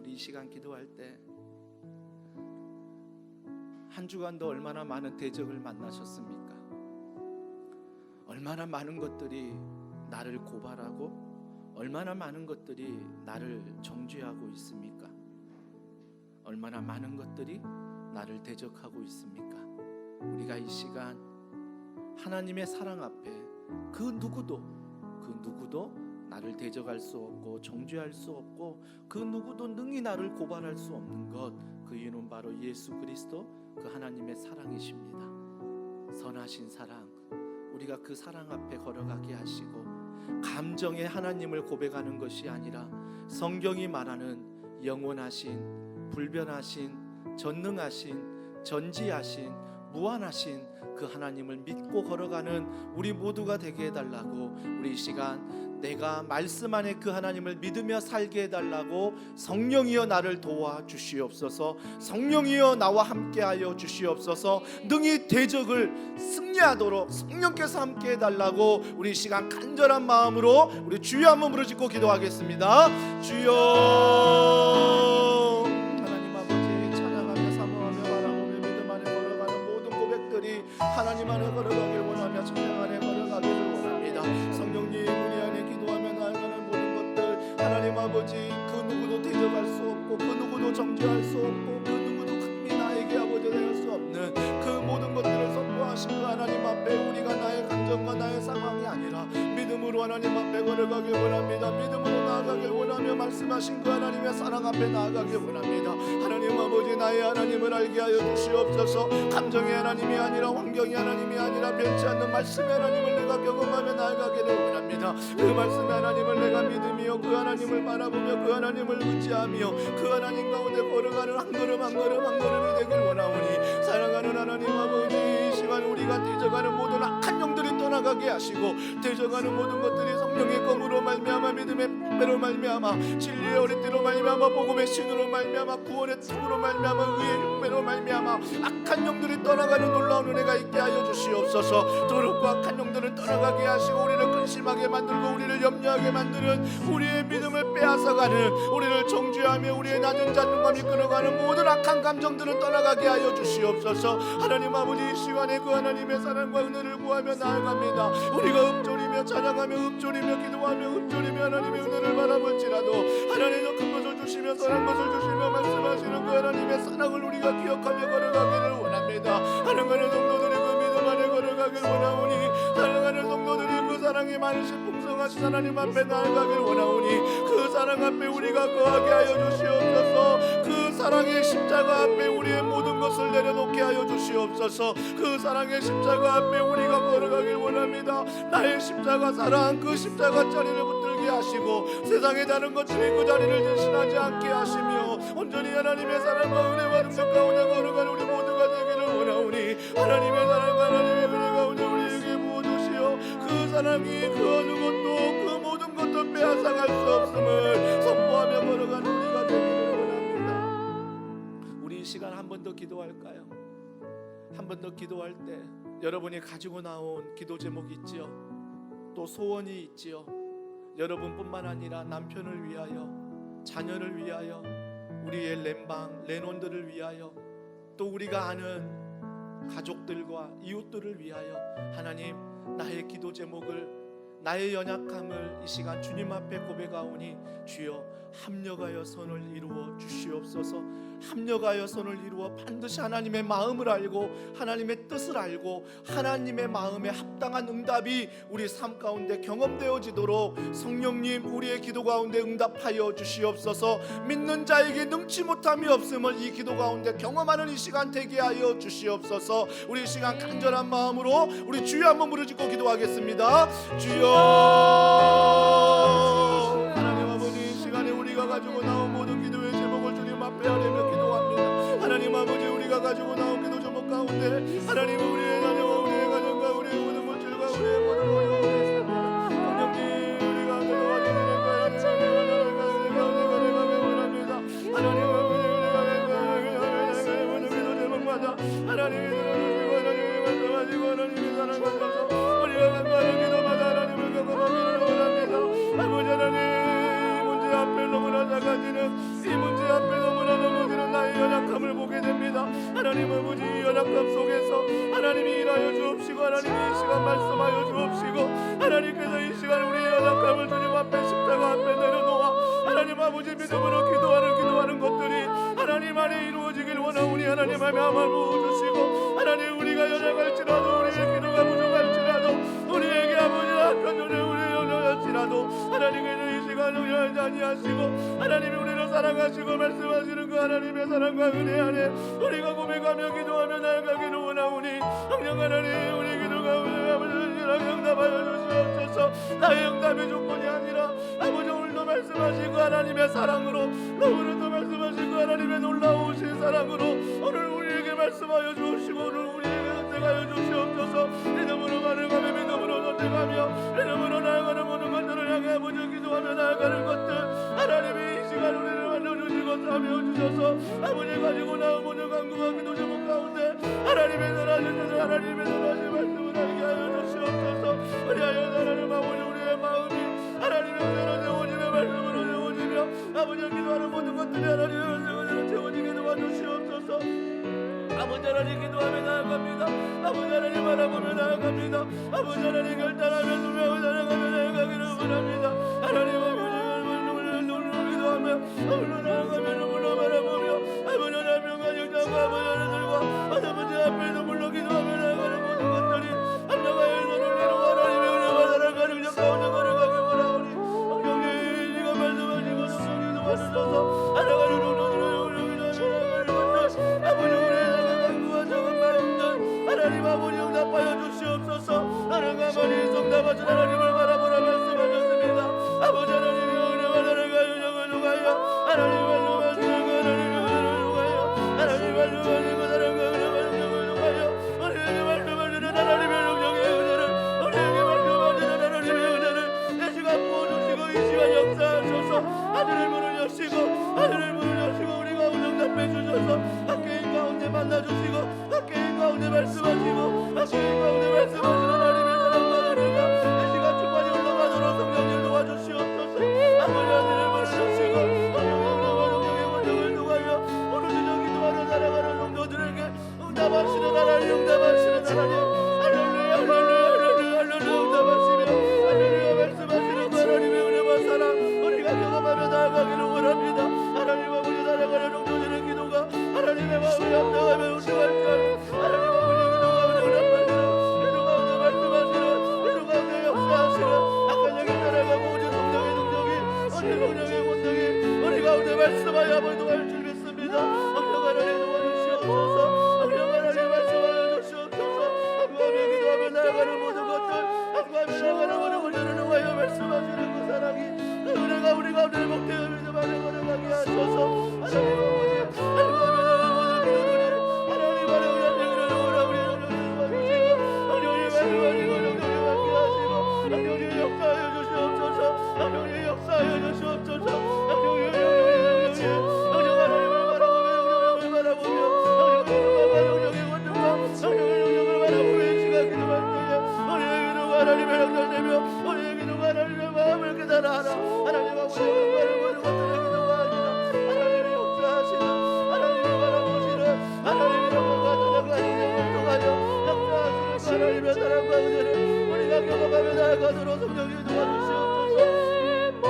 이 시간 기도할 때 한 주간도 얼마나 많은 대적을 만나셨습니까? 얼마나 많은 것들이 나를 고발하고 얼마나 많은 것들이 나를 정죄하고 있습니까? 얼마나 많은 것들이 나를 대적하고 있습니까? 우리가 이 시간 하나님의 사랑 앞에 그 누구도 나를 대적할 수 없고 정죄할 수 없고 그 누구도 능히 나를 고발할 수 없는 것, 그 이유는 바로 예수 그리스도 그 하나님의 사랑이십니다. 선하신 사랑, 우리가 그 사랑 앞에 걸어가게 하시고 감정의 하나님을 고백하는 것이 아니라 성경이 말하는 영원하신, 불변하신, 전능하신, 전지하신, 무한하신 그 하나님을 믿고 걸어가는 우리 모두가 되게 해달라고, 우리 이 시간 내가 말씀 안에 그 하나님을 믿으며 살게 해달라고 성령이여 나를 도와주시옵소서. 성령이여 나와 함께하여 주시옵소서. 능히 대적을 승리하도록 성령께서 함께 해달라고 우리 이 시간 간절한 마음으로 우리 주여 한 번 부르짖고 기도하겠습니다. 주여 하나님 아버지 찬양하며 사모하며 바라보며 믿음 안에 걸어가는 모든 고백들이 하나님 안에 걸어가길 원하며 찬양 안에 걸어가기를 원합니다. 성령님 우리 안에 기도하며 나아가는 모든 것들 하나님 아버지 그 누구도 대적할 수 없고 그 누구도 정죄할 수 없고 그 누구도 감히 나에게 아버지 될 수 없는 그 모든 것들을 선포하신 그 하나님 앞에 우리가 나의 감정과 나의 상황이 아니라 믿음으로 하나님 앞에 걸어가길 원합니다. 믿음으로 나아가길 원하며 말씀하신 그 하나님의 사랑 앞에 나아가길 원합니다. 하나님 아버지 나의 하나님을 알게 하여 주시옵소서. 감정의 하나님이 아니라 환경의 하나님이 아니라 변치 않는 말씀의 하나님을 내가 경험하며 나아가기를 원합니다. 그 말씀의 하나님을 내가 믿으며 그 하나님을 바라보며 그 하나님을 의지하며 그 하나님 가운데 걸어가는 한 걸음 한 걸음 한 걸음이 되길 원하오니 사랑하는 하나님 아버지 이 시간 우리가 대적하는 모든 악한 영들이 떠나가게 하시고 대적하는 모든 것들이 성령의 검으로 말미암아 믿음의 배로 말미암아 진리의 어린띠로 말미암아 복음의 신으로 말미암아 구원의 틈으로 말미암아 의의 육배로 말미암아 악한 영들이 떠나가는 놀라운 은혜가 있게 하여 주시옵소서. 더럽고 악한 영들을 떠나가게 하시고 우리를 근심하게 만들고 우리를 염려하게 만드는 우리의 믿음을 빼앗아가는 우리를 정죄하며 우리의 낮은 자존감이 끌어가는 모든 악한 감정들을 떠나가게 하여 주시옵소서. 하나님 아버지 이 시간에 그 하나님의 사랑과 은혜를 구하며 나아갑니다. 우리가 읊조리며 찬양하며 읊조리며 기도하며 읊조리며 하나님의 은혜를 바라볼지라도 하나님의 큰 것을 주시며 선한 것을 주시며 말씀하시는 그 하나님의 사랑을 우리가 기억하며 걸어가기를 원합니다. 사랑하는 성도들이 그 믿음 안에 걸어가길 원하오니 사랑하는 성도들이 그 사랑이 많으신 풍성하신 하나님 앞에 나아가길 원하오니 그 사랑 앞에 우리가 거하게 하여 주시옵소서. 그 사랑의 십자가 앞에 우리의 모든 것을 내려놓게 하여 주시옵소서. 그 사랑의 십자가 앞에 우리가 걸어가길 원합니다. 나의 십자가 사랑, 그 십자가 자리를 붙들게 하시고 세상의 다른 것들이 그 자리를 대신하지 않게 하시며 온전히 하나님의 사랑과 은혜와 능력 가운데 걸어가는 우리 모두가 되기를 원하오니 하나님의 사랑과 하나님의 은혜 가운데 우리에게 부어주시어 그 사랑이 그 어느 것도 그 모든 것도 빼앗아갈 수 없음을 선포하며 걸어가는 우리가 되기를 원합니다. 우리 이 시간 한 번 더 기도할까요? 한 번 더 기도할 때 여러분이 가지고 나온 기도 제목이 있지요. 또 소원이 있지요. 여러분뿐만 아니라 남편을 위하여, 자녀를 위하여, 우리의 렘방, 레논들을 위하여, 또 우리가 아는 가족들과 이웃들을 위하여 하나님, 나의 기도 제목을, 나의 연약함을 이 시간 주님 앞에 고백하오니 주여 합력하여 선을 이루어 주시옵소서. 합력하여 선을 이루어 반드시 하나님의 마음을 알고 하나님의 뜻을 알고 하나님의 마음에 합당한 응답이 우리 삶 가운데 경험되어지도록 성령님 우리의 기도 가운데 응답하여 주시옵소서. 믿는 자에게 능치 못함이 없음을 이 기도 가운데 경험하는 이 시간 되게 하여 주시옵소서. 우리 이 시간 간절한 마음으로 우리 주여 한번 부르짖고 기도하겠습니다. 주여, 하나님 아버지, 이 시간에 우리가 가지고 나온 모든 기도의 제목을 주님 앞에 하려며 기도합니다. 하나님 아버지, 우리가 가지고 나온 기도 제목 가운데 하나님 우리의 자녀와 우리의 가정과 우리의 모든 것들과 우리의 모든 어려움을 있습니다. 성령님, 우리가 도와주시는 원합니다. 하나님 아버지, 우리가 모든 기도 제목마다 하나님이 들어주시고 하나님이 말씀하시고 하나님이 사랑하셔서 우리가 간구하는 기도마다 하나님을 경험하기를 원합니다. 아버지 하나님, 문제 앞에 너무나 작아지는 이 문제 앞에 너무나 넘어지는 나의 연약함을 보게 됩니다. 하나님 아버지, 이 연약함 속에서 하나님이 일하여 주옵시고 하나님이 이 시간 말씀하여 주옵시고 하나님께서 이 시간 우리의 연약함을 주님 앞에 십자가 앞에 내려놓아 하나님 아버지 믿음으로 기도하는 것들이 하나님 안에 이루어지길 원하오니 하나님 앞에 마음을 부어주시고 하나님 우리가 연약할지라도 우리의 기도가 부족할지라도 우리에게 아버지 악한 전에 우리의 연약할지라도 하나님께서 이 시간 우리를 자니하시고 하나님이 우리를 사랑하시고 말씀하시는 그 하나님의 사랑과 은혜 안에 우리가 고백하며 기도하며 나아가기를 원하오니 성령 하나님, 우리 기도가 우리 아버지를 응답하여 주시옵소서. 나의 응답의 조건이 아니라 아버지 오늘도 말씀하시고 하나님의 사랑으로, 오늘도 말씀하시고 하나님의 놀라우신 사랑으로 오늘 우리에게 말씀하여 주시고 오늘 우리에게 선택하여 주시옵소서. 믿음으로 가능하며 믿음으로 선택하며 믿음으로 나아가는 모든 것들을 향해 아버지 기도하며 나아가는 것들 하나님이 이 시간 우리를 만져주시고 사하여 주셔서 아버지 가지고 나온 모든 간구와 기도 제목 가운데 하나님의 선하신 하나님의 선하신 말씀을 알게 하여 주시옵소서. 우리하여 하나님 아버지 우리의 마음이 하나님의 은혜로 채워지며 말씀으로 채워지며 아버지 기도하는 모든 것들이 하나님의 은혜로 채워지게 도와주시옵소서. 아버지 하나님 기도하며 나아갑니다. 아버지 하나님 바라보며 나아갑니다. 아버지 하나님 결단하며 누며 나아가며 나아가기를 원합니다. 하나님 아버지 기도하며 아버지 나아가며 눈물로 바라보며 아버지 하나님 가정과 아버지 하나님과 아버지 앞에 눈물로 기도하며 나아가는 모든 것들이 합력하여 손을 이루고 하나님의 은혜와 사랑과 능력 가운데 걸어가길 원하오니 성령님 이가 말씀하시고 성령이 도와주셔서 하나가는 눈으로 아버지 우리의 간구와 작은 마음들 하나님 아버지 응답하여 주시옵소서. 하나님 아버지 성답하신 하나님을 바라보라 말씀하셨습니다. 아버지 하나님의 은혜와 사랑과 영광을 누가요 하나님 말씀하시는 하나님의 은혜를 누가요 하나님 말씀하시고 사랑과 은혜와 영광을 누가요 우리에게 말씀하시는 하나님의 영광의 은혜를 우리에게 말씀하시는 하나님의 은혜를 내 시간 부어주시고 이 시간 역사하셔서 하늘을 문을 여시고 하늘을 문을 여시고 우리가 응답해 주셔서 학교인 가운데 만나주시고 학교인 가운데 말씀하시고 학교인 가운데 말씀하시는 하나님의 사랑과 은혜가 내 시간 충만히 올라가도록 성령님 도와주시옵소서. 아버지 하늘을 문을 여시고 성령의 원정을 누가며 오늘 저녁 기도하는 살아가는 성도들에게 응답하시는 하나님 응답하시는 하나님 할렐루야 할렐루야 할렐루야 할렐루야 응답하시며 할렐루야 말씀하시는 하나님의 은혜와 사랑 우리가 경험하며 나아가기를 원합니다. 하나님 아버지 살아가는 성도들의 기도가 하나님의 마음을 합당하며 우리가 하나님 아버지 기도가 응답하시는 기도가 오늘 말씀하시는 기도가 오늘 역사하시는 악한 영이 살아가고 오직 성령의 능력이 오직 성령의 권능이 우리 가운데 말씀하여 아버지 도와줄 줄 믿습니다. 나아가도록 성령님 도와주시옵소서.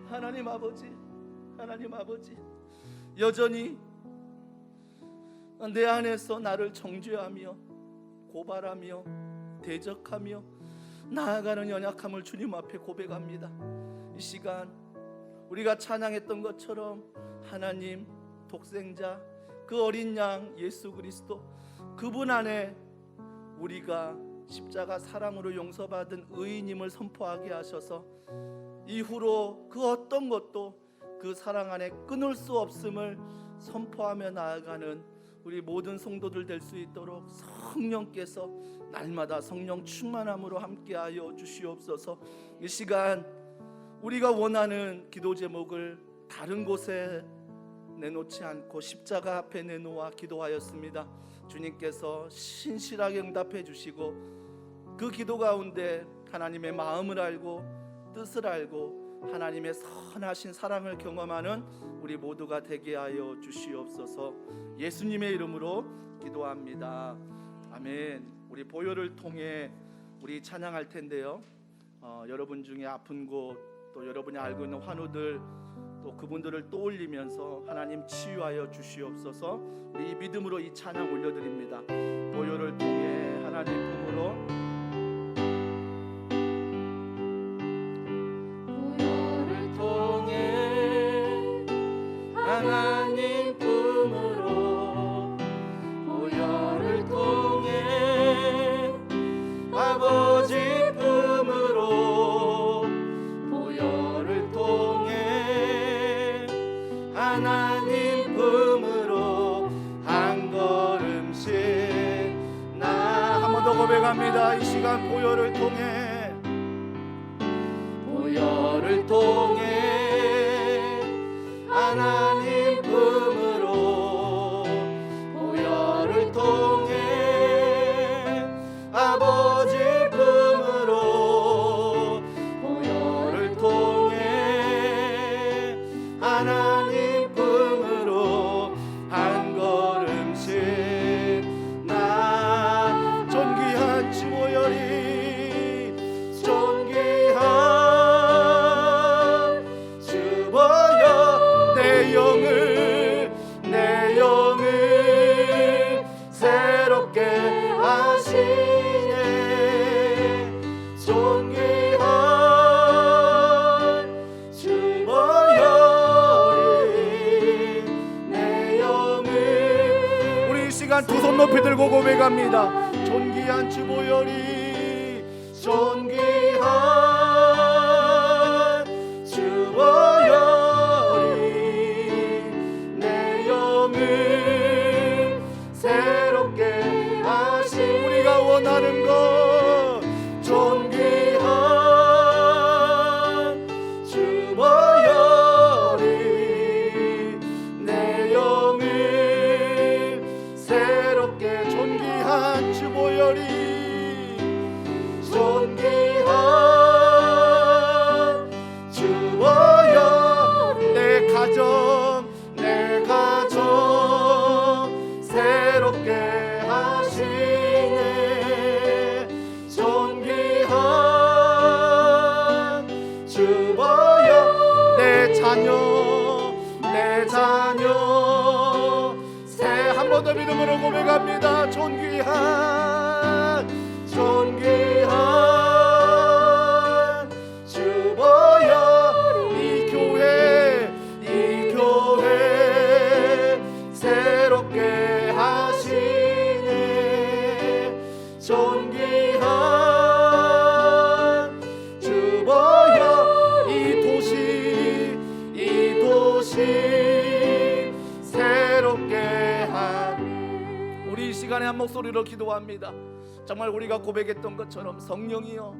하나님 아버지, 하나님 아버지, 여전히 내 안에서 나를 정죄하며 고발하며 대적하며 나아가는 연약함을 주님 앞에 고백합니다. 이 시간 우리가 찬양했던 것처럼 하나님 독생자 그 어린 양 예수 그리스도 그분 안에 우리가 십자가 사랑으로 용서받은 의인임을 선포하게 하셔서 이후로 그 어떤 것도 그 사랑 안에 끊을 수 없음을 선포하며 나아가는 우리 모든 성도들 될 수 있도록 성령께서 날마다 성령 충만함으로 함께하여 주시옵소서. 이 시간 우리가 원하는 기도 제목을 다른 곳에 내놓지 않고 십자가 앞에 내놓아 기도하였습니다. 주님께서 신실하게 응답해 주시고 그 기도 가운데 하나님의 마음을 알고 뜻을 알고 하나님의 선하신 사랑을 경험하는 우리 모두가 되게 하여 주시옵소서. 예수님의 이름으로 기도합니다. 아멘. 우리 보혈을 통해 우리 찬양할 텐데요. 여러분 중에 아픈 곳, 또 여러분이 알고 있는 환우들, 또 그분들을 떠올리면서 하나님 치유하여 주시옵소서. 우리 이 믿음으로 이 찬양 올려드립니다. 보혈을 통해 하나님 품으로 보혈을 통해 하나님 품으로 보혈을 통해 아버지 품으로 보혈을 통해 하나님 품으로 한 걸음씩 나 한 번 더 고백합니다. 이 시간 보혈을 통해 보혈을 통해 하나님 품으로 보혈을 통해 아버지 품으로 보혈을 통해 하나님 품으로 한 걸음씩 나 존귀한 주보혈이 존귀한 주보혈 내 영을 새롭게 하시네. 존귀한 주보혈이 내 영을 우리 이 시간 두 손 높이 들고 고백합니다. 존귀한 주보혈이 존귀한 주보혈이 내 영을 새롭게 하시 우리가 원하는 것 존귀한 주보혈이 내 영을 새롭게 존귀한 주보혈이 존귀한 주보혈 내 가정 새롭게 하시네. 존귀한 주보혈 내 자녀 새 한 번 더 믿음으로 고백합니다. 존귀한 주보혈 이 교회 새롭게 하시네. 존귀한 주보혈 이 도시 새롭게 한 우리 이 시간에 한 목소리로 기도합니다. 정말 우리가 고백했던 것처럼 성령이여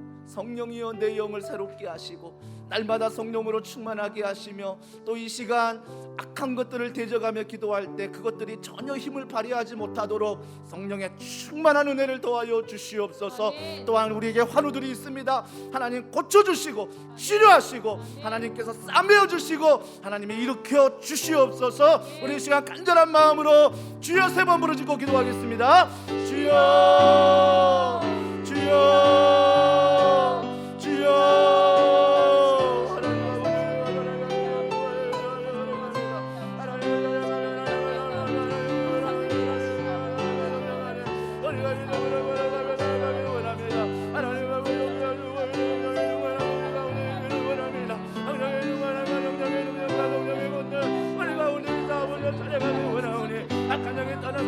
내 영을 새롭게 하시고 날마다 성령으로 충만하게 하시며 또 이 시간 악한 것들을 대적하며 기도할 때 그것들이 전혀 힘을 발휘하지 못하도록 성령의 충만한 은혜를 더하여 주시옵소서. 또한 우리에게 환우들이 있습니다. 하나님 고쳐주시고 치료하시고 하나님께서 싸매어 주시고 하나님이 일으켜 주시옵소서. 우리 이 시간 간절한 마음으로 주여 세 번 부르짖고 기도하겠습니다. 주여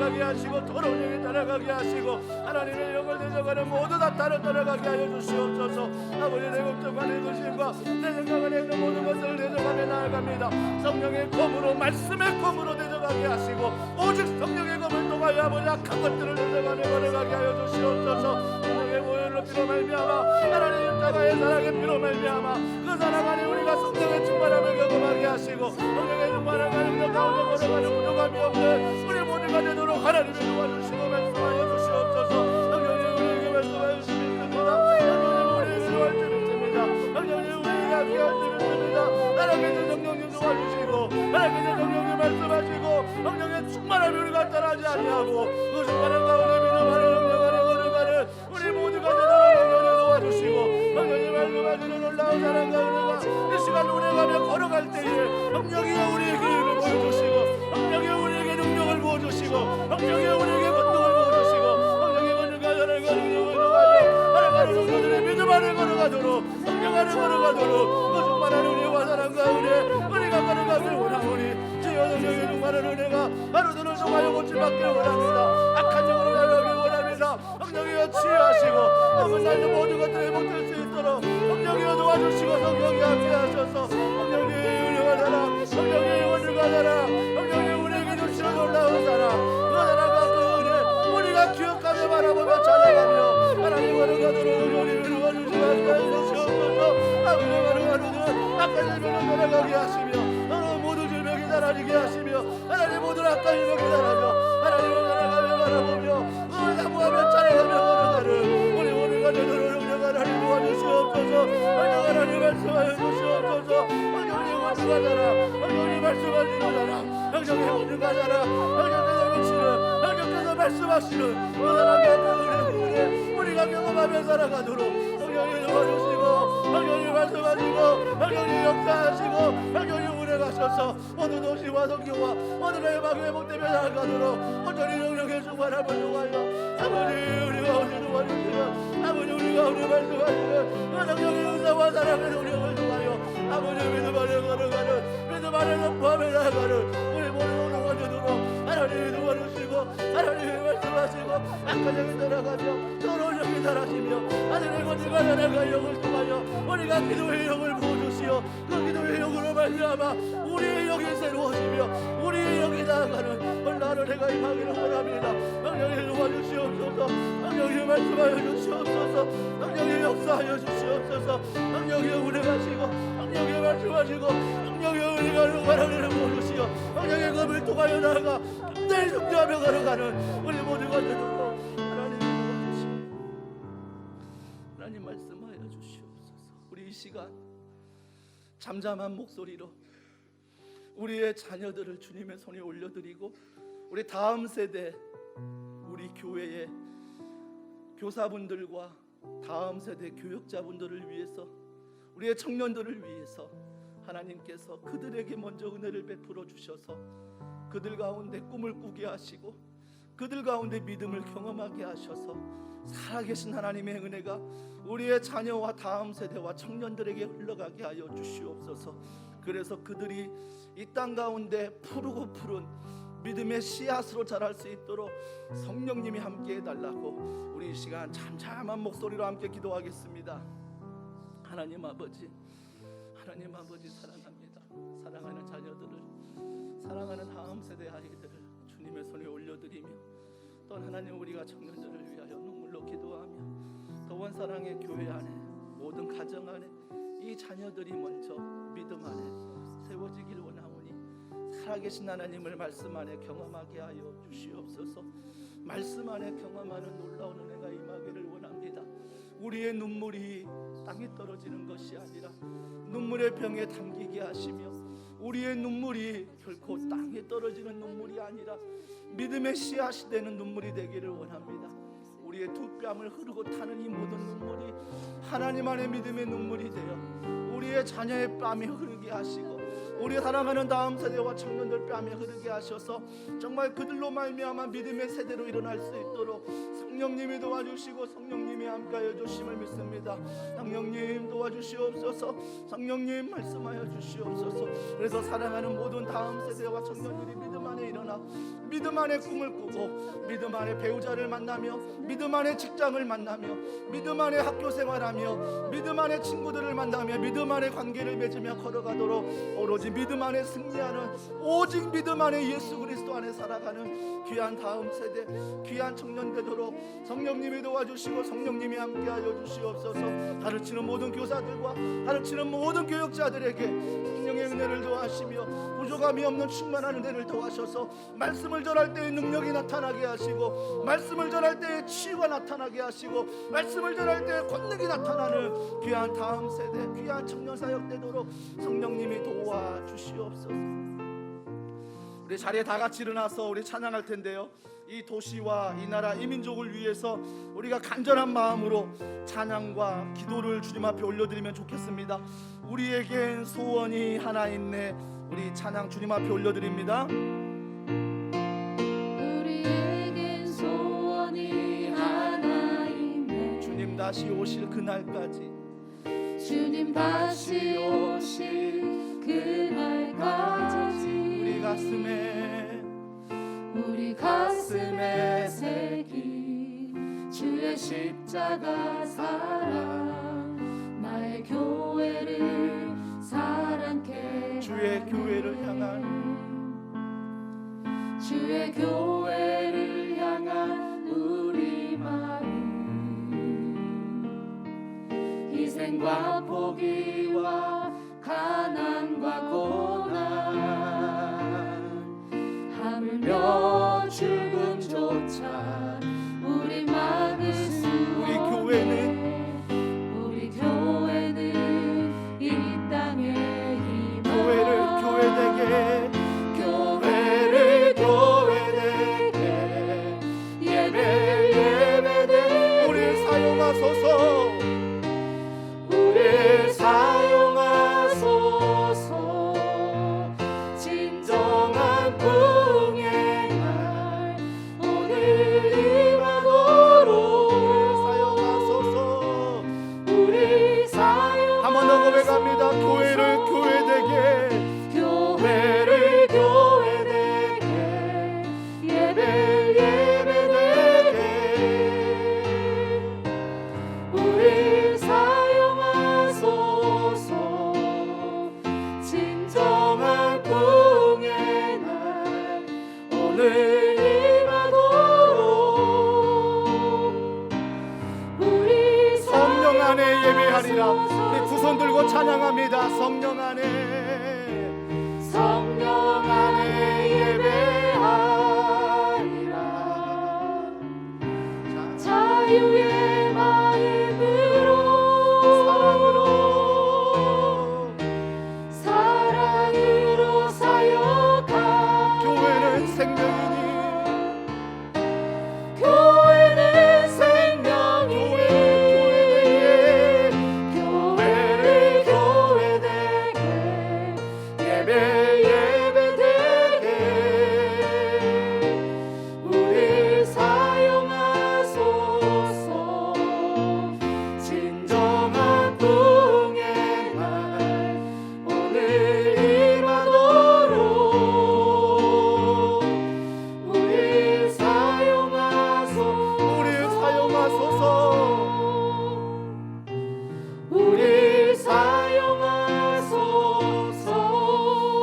따라가게 하시고 더러운 영이 따라가게 하시고 하나님의 영을 대적하는 모두 다 따라가게 하여 주시옵소서. 아버지 내 걱정과 내 근심과 내 생각과 내 모든 것을 대적하며 나아갑니다. 성령의 검으로 말씀의 검으로 대적하게 하시고 오직 성령의 검을 통하여 아버지 악한 것들을 대적하며 걸어가게 하여 주시옵소서. 성령의 보혈로 피로 말미암아 하나님의 자가의 사랑의 피로 말미암아 그 사랑 안에 우리가 성령의 충만함을 경험하게 하시고 성령의 충만함을 가운데 걸어가는 부족함이 없는 우리 모두가 되도록 하나님을 도와주시고 말씀하여 주시옵소서. 성령님 우리에게 말씀하여 주십니다. 성령님 우리에게 도와주십니다. 성령님 우리에게 함께하여 주십니다. 하나님의 성령님 도와주시고 하나님의 성령님 말씀하시고 성령의 충만함이 우리가 따라하지 아니하고 그 충만함 가운데 믿음하는 성령 안에 걸어가는 우리 모두가 되도록 성령을 도와주시고 성령님 말씀하시는 놀라운 사랑 가운데가 이 시간 운행하며 걸어갈 때에 성령이 우리에게 힘을 보여주시고 성령이 우리에게 능력을 부어주시고 성령이 우리에게 권능을 부어주시고 성령의 권능과 사랑과 능력을 통하여 살아가는 성도들의 믿음 안에 걸어가도록 성령 안에 걸어가도록 그 충만한 은혜와 사랑과 은혜 우리가 걸어가길 원하오니 주여 성령의 충만한 은혜가 하루들을 통하여 고침받기를 원합니다. 악한 영으로 나가길 원합니다. 성령이여 치유하시고 남은 날도 모든 것들을 회복될 수 있도록 성령이여 도와주시고 성령이 함께하셔서 성령의 은혜가 사랑 성령의 원리가 사랑 성령이 우리에게 주시는 놀라운 사랑 그 사랑과 그 은혜 우리가 기억하며 바라보며 찬양하며 하나님 걸어가도록 우리를 도와주시옵소서. 아버지의 하루하루는 악한 질병을 걸어가게 하시며 서로 모든 질병이 사라지게 하시며 하나님 모든 악한 질병이 사라져 하나님을 살아가며 바라보며 사모하며 찬양하며 걸어가는 우리 모두가 되도록 성령 하나님 도와주시옵소서. 성령 하나님 말씀하여 주시옵소서. 성령의 원수가 자라 성령이 말씀하시는 사람 성령의 원수가 자라 성령께서 미치는 성령께서 말씀하시는 그 사람의 그 은혜 우리가 경험하며 살아가도록 성령이 도와주시고 성령이 말씀하시고 성령이 역사하시고 성령이 운행하셔서 모든 도시와 성교와 모든 해방이 회복되며 나아가도록 온전히 성령의 충만함을 통하여 아버지 우리가 우리 도와주시면 아버지 우리가 우리 말씀하시는 그 성령의 은사와 사랑의 능력을 통하여 아버지 믿음 안에 걸어가는 믿음 안에 선포하며 나아가는 우리 모든 영광 되도록 하나님이 도와주시고 하나님이 말씀하시고 악한 영이 따라가며 더러운 영이 따라시며 하늘의 권위가 나아갈 영을 통하여 우리가 기도의 영을 부어주시어 그 기도의 영으로 말미암아 우리의 영이 새로워지며 우리의 영이 나아가는 올라는 해가 임하기를 원합니다. 성령이 도와주시옵소서. 성령이 말씀하여 주시옵소서. 성령이 역사하여 주시옵소서. 성령이 운행하시고 성령이 말씀하시고 성령의 은혜가 바라기를 부어주시어 성령의 검을 통하여 나아가 늘 승리하며 걸어가는 우리 모두가 되도록 하나님이 도와주시고 하나님 말씀하여 주시옵소서. 우리 이 시간 잠잠한 목소리로 우리의 자녀들을 주님의 손에 올려드리고 우리 다음 세대 우리 교회의 교사분들과 다음 세대 교역자분들을 위해서 우리의 청년들을 위해서 하나님께서 그들에게 먼저 은혜를 베풀어 주셔서 그들 가운데 꿈을 꾸게 하시고 그들 가운데 믿음을 경험하게 하셔서 살아계신 하나님의 은혜가 우리의 자녀와 다음 세대와 청년들에게 흘러가게 하여 주시옵소서. 그래서 그들이 이 땅 가운데 푸르고 푸른 믿음의 씨앗으로 자랄 수 있도록 성령님이 함께 해달라고 우리 이 시간 잠잠한 목소리로 함께 기도하겠습니다. 하나님 아버지 사랑합니다. 사랑하는 자녀들을 사랑하는 다음 세대 아이들을 주님의 손에 올려드리며 또 하나님 우리가 청년들을 위하여 눈물로 기도하며 더원 사랑의 교회 안에 모든 가정 안에 이 자녀들이 먼저 믿음 안에 세워지길 원하오니 살아계신 하나님을 말씀 안에 경험하게 하여 주시옵소서. 말씀 안에 경험하는 놀라운 은혜가 임하기를 원합니다. 우리의 눈물이 땅에 떨어지는 것이 아니라 눈물의 병에 담기게 하시며 우리의 눈물이 결코 땅에 떨어지는 눈물이 아니라 믿음의 씨앗이 되는 눈물이 되기를 원합니다. 우리의 두 뺨을 흐르고 타는 이 모든 눈물이 하나님 안의 믿음의 눈물이 되어 우리의 자녀의 뺨에 흐르게 하시고 우리 사랑하는 다음 세대와 청년들 뺨에 흐르게 하셔서 정말 그들로 말미암아 믿음의 세대로 일어날 수 있도록 성령님이 도와주시고 성령님이 함께하여 주심을 믿습니다. 성령님 도와주시옵소서. 성령님 말씀하여 주시옵소서. 그래서 사랑하는 모든 다음 세대와 청년들이 믿음 안에 일어나 믿음 안에 꿈을 꾸고 믿음 안에 배우자를 만나며 믿음 안에 직장을 만나며 믿음 안에 학교 생활하며 믿음 안에 친구들을 만나며 믿음 안에 관계를 맺으며 걸어가도록 오로지 믿음 안에 승리하는 오직 믿음 안에 예수 그리스도 안에 살아가는 귀한 다음 세대 귀한 청년 되도록 성령님이 도와주시고 성령님이 함께하여 주시옵소서. 가르치는 모든 교사들과 가르치는 모든 교육자들에게 성령의 은혜를 더하시며 부족함이 없는 충만한 은혜를 더하셔서 말씀을 전할 때의 능력이 나타나게 하시고 말씀을 전할 때의 치유가 나타나게 하시고 말씀을 전할 때의 권능이 나타나는 귀한 다음 세대 귀한 청년 사역 되도록 성령님이 도와주시옵소서. 우리 자리에 다 같이 일어나서 우리 찬양할 텐데요, 이 도시와 이 나라 이 민족을 위해서 우리가 간절한 마음으로 찬양과 기도를 주님 앞에 올려드리면 좋겠습니다. 우리에겐 소원이 하나 있네. 우리 찬양 주님 앞에 올려드립니다. 우리에겐 소원이 하나 있네. 주님 다시 오실 그날까지 주님 다시 오실 그날까지 우리 가슴에 새긴 주의 십자가 사랑 나의 교회를 사랑케 주의 교회를 향한 주의 교회를 향한 우리 마음 희생과 포기와 가난과 고난 하물며 죽음조차 우리 막을 수 우리 교회는 이 땅에 교회를 교회되게 예배되게 우리를 사용하소서. 우리를 사용하소서. 진정한 풍의 날 오늘 임하도록 사용하소서. 우리 사용 한 번 더 고백합니다. 교회를 교회되게 예배되게 우리 사용하소서. 진정한 풍의 날 오늘 임하도록 우리 성령 안에 예배하리라. 우리 두 손 들고 찬양합니다. 성령 안에 예배하리라. 자유의 마음으로 사랑으로 사역하 교회는 생명이니 교회는 생명이 교회를 교회되게 예배되게 우리 사용하소서. 진정한 풍의 날 오늘 임하도록 우리 사용하소서. 우리 사용하소서.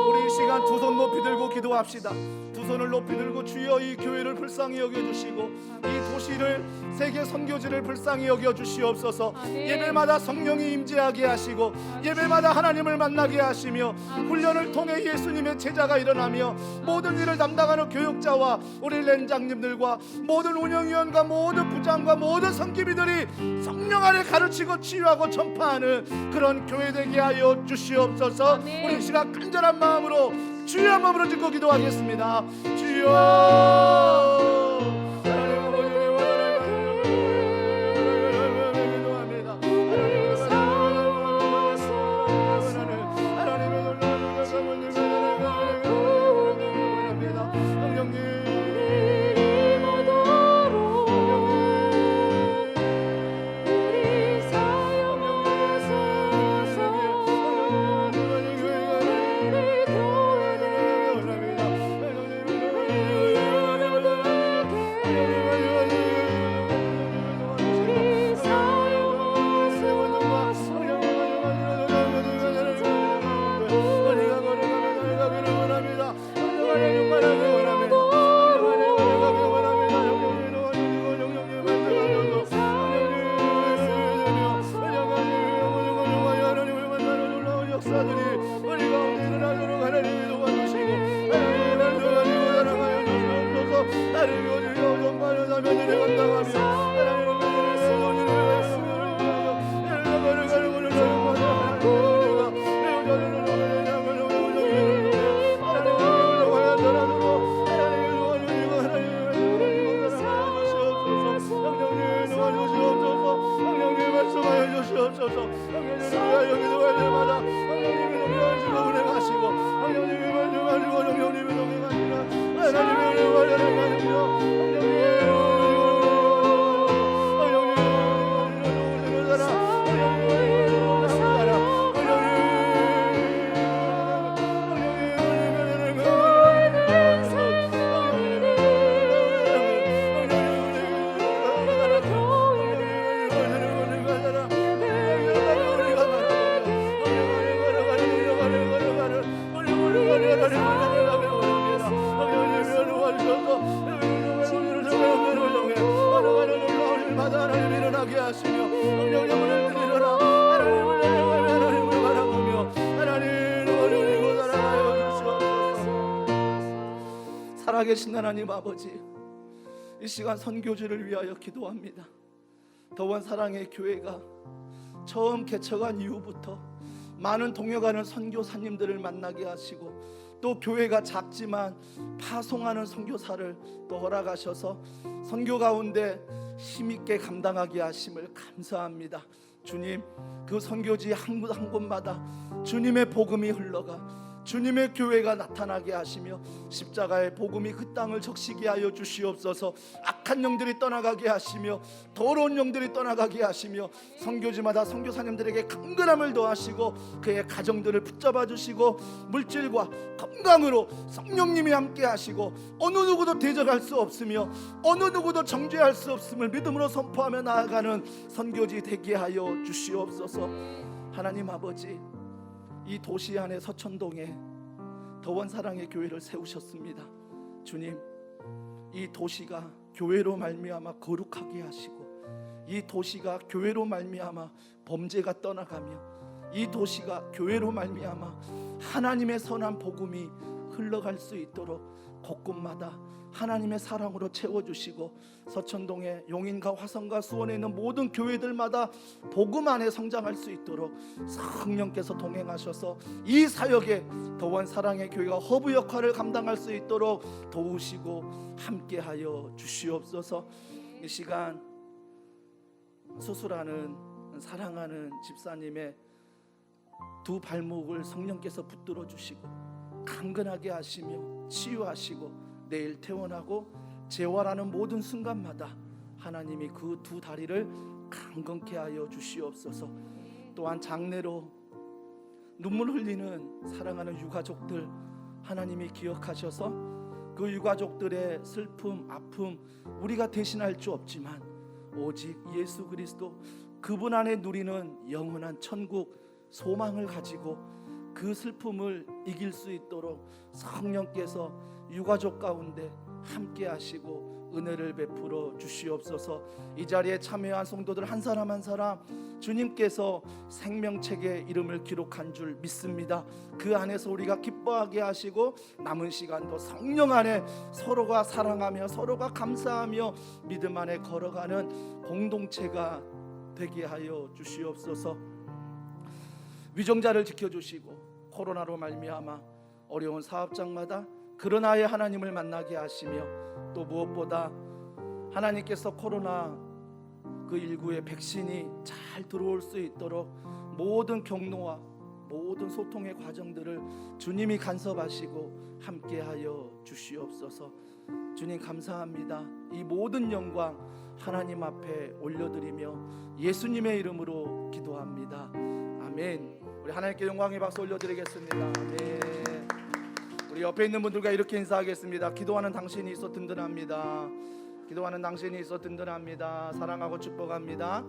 우리 이 시간 두 손 높이 들고 기도합시다. 두 손을 높이 들고 주여 이 교회를 불쌍히 여겨주시고 이 도시를 세계 선교지를 불쌍히 여겨주시옵소서. 예배마다 성령이 임재하게 하시고 예배마다 하나님을 만나게 하시며 훈련을 통해 예수님의 제자가 일어나며 모든 일을 담당하는 교육자와 우리 렌장님들과 모든 운영위원과 모든 부장과 모든 선기비들이 성령 안에 가르치고 치유하고 전파하는 그런 교회 되게 하여 주시옵소서. 우리 이 시간 간절한 마음으로 주여 한 마음으로 짓고 기도하겠습니다. 주여 하나님 주여 정말 하나님을 감당하며 하나님 살아계신 하나님 아버지, 이 시간 선교지를 위하여 기도합니다. 더원 사랑의 교회가 처음 개척한 이후부터 많은 동역하는 선교사님들을 만나게 하시고, 또 교회가 작지만 파송하는 선교사를 또 허락하셔서 선교 가운데 힘있게 감당하게 하심을 감사합니다. 주님, 그 선교지 한 곳 한 곳마다 주님의 복음이 흘러가 주님의 교회가 나타나게 하시며 십자가의 복음이 그 땅을 적시게 하여 주시옵소서. 악한 영들이 떠나가게 하시며 더러운 영들이 떠나가게 하시며 선교지마다 선교사님들에게 강건함을 더하시고 그의 가정들을 붙잡아 주시고 물질과 건강으로 성령님이 함께 하시고 어느 누구도 대적할 수 없으며 어느 누구도 정죄할 수 없음을 믿음으로 선포하며 나아가는 선교지 되게 하여 주시옵소서. 하나님 아버지, 이 도시 안에 서천동에 더원 사랑의 교회를 세우셨습니다. 주님, 이 도시가 교회로 말미암아 거룩하게 하시고, 이 도시가 교회로 말미암아 범죄가 떠나가며, 이 도시가 교회로 말미암아 하나님의 선한 복음이 흘러갈 수 있도록 곳곳마다 하나님의 사랑으로 채워주시고, 서천동의 용인과 화성과 수원에 있는 모든 교회들마다 복음 안에 성장할 수 있도록 성령께서 동행하셔서 이 사역에 더원 사랑의 교회가 허브 역할을 감당할 수 있도록 도우시고 함께하여 주시옵소서. 이 시간 수술하는 사랑하는 집사님의 두 발목을 성령께서 붙들어 주시고 강건하게 하시며 치유하시고, 내일 퇴원하고 재활하는 모든 순간마다 하나님이 그 두 다리를 강건케 하여 주시옵소서. 또한 장례로 눈물 흘리는 사랑하는 유가족들 하나님이 기억하셔서 그 유가족들의 슬픔, 아픔 우리가 대신할 수 없지만 오직 예수 그리스도 그분 안에 누리는 영원한 천국 소망을 가지고 그 슬픔을 이길 수 있도록 성령께서 유가족 가운데 함께 하시고 은혜를 베풀어 주시옵소서. 이 자리에 참여한 성도들 한 사람 한 사람 주님께서 생명책에 이름을 기록한 줄 믿습니다. 그 안에서 우리가 기뻐하게 하시고 남은 시간도 성령 안에 서로가 사랑하며 서로가 감사하며 믿음 안에 걸어가는 공동체가 되게 하여 주시옵소서. 위정자를 지켜주시고 코로나로 말미암아 어려운 사업장마다 그러나의 하나님을 만나게 하시며, 또 무엇보다 하나님께서 코로나 그 19의 백신이 잘 들어올 수 있도록 모든 경로와 모든 소통의 과정들을 주님이 간섭하시고 함께하여 주시옵소서. 주님 감사합니다. 이 모든 영광 하나님 앞에 올려드리며 예수님의 이름으로 기도합니다. 아멘. 우리 하나님께 영광의 박수 올려드리겠습니다. 아멘. 우리 옆에 있는 분들과 이렇게 인사하겠습니다. 기도하는 당신이 있어 든든합니다. 기도하는 당신이 있어 든든합니다. 사랑하고 축복합니다.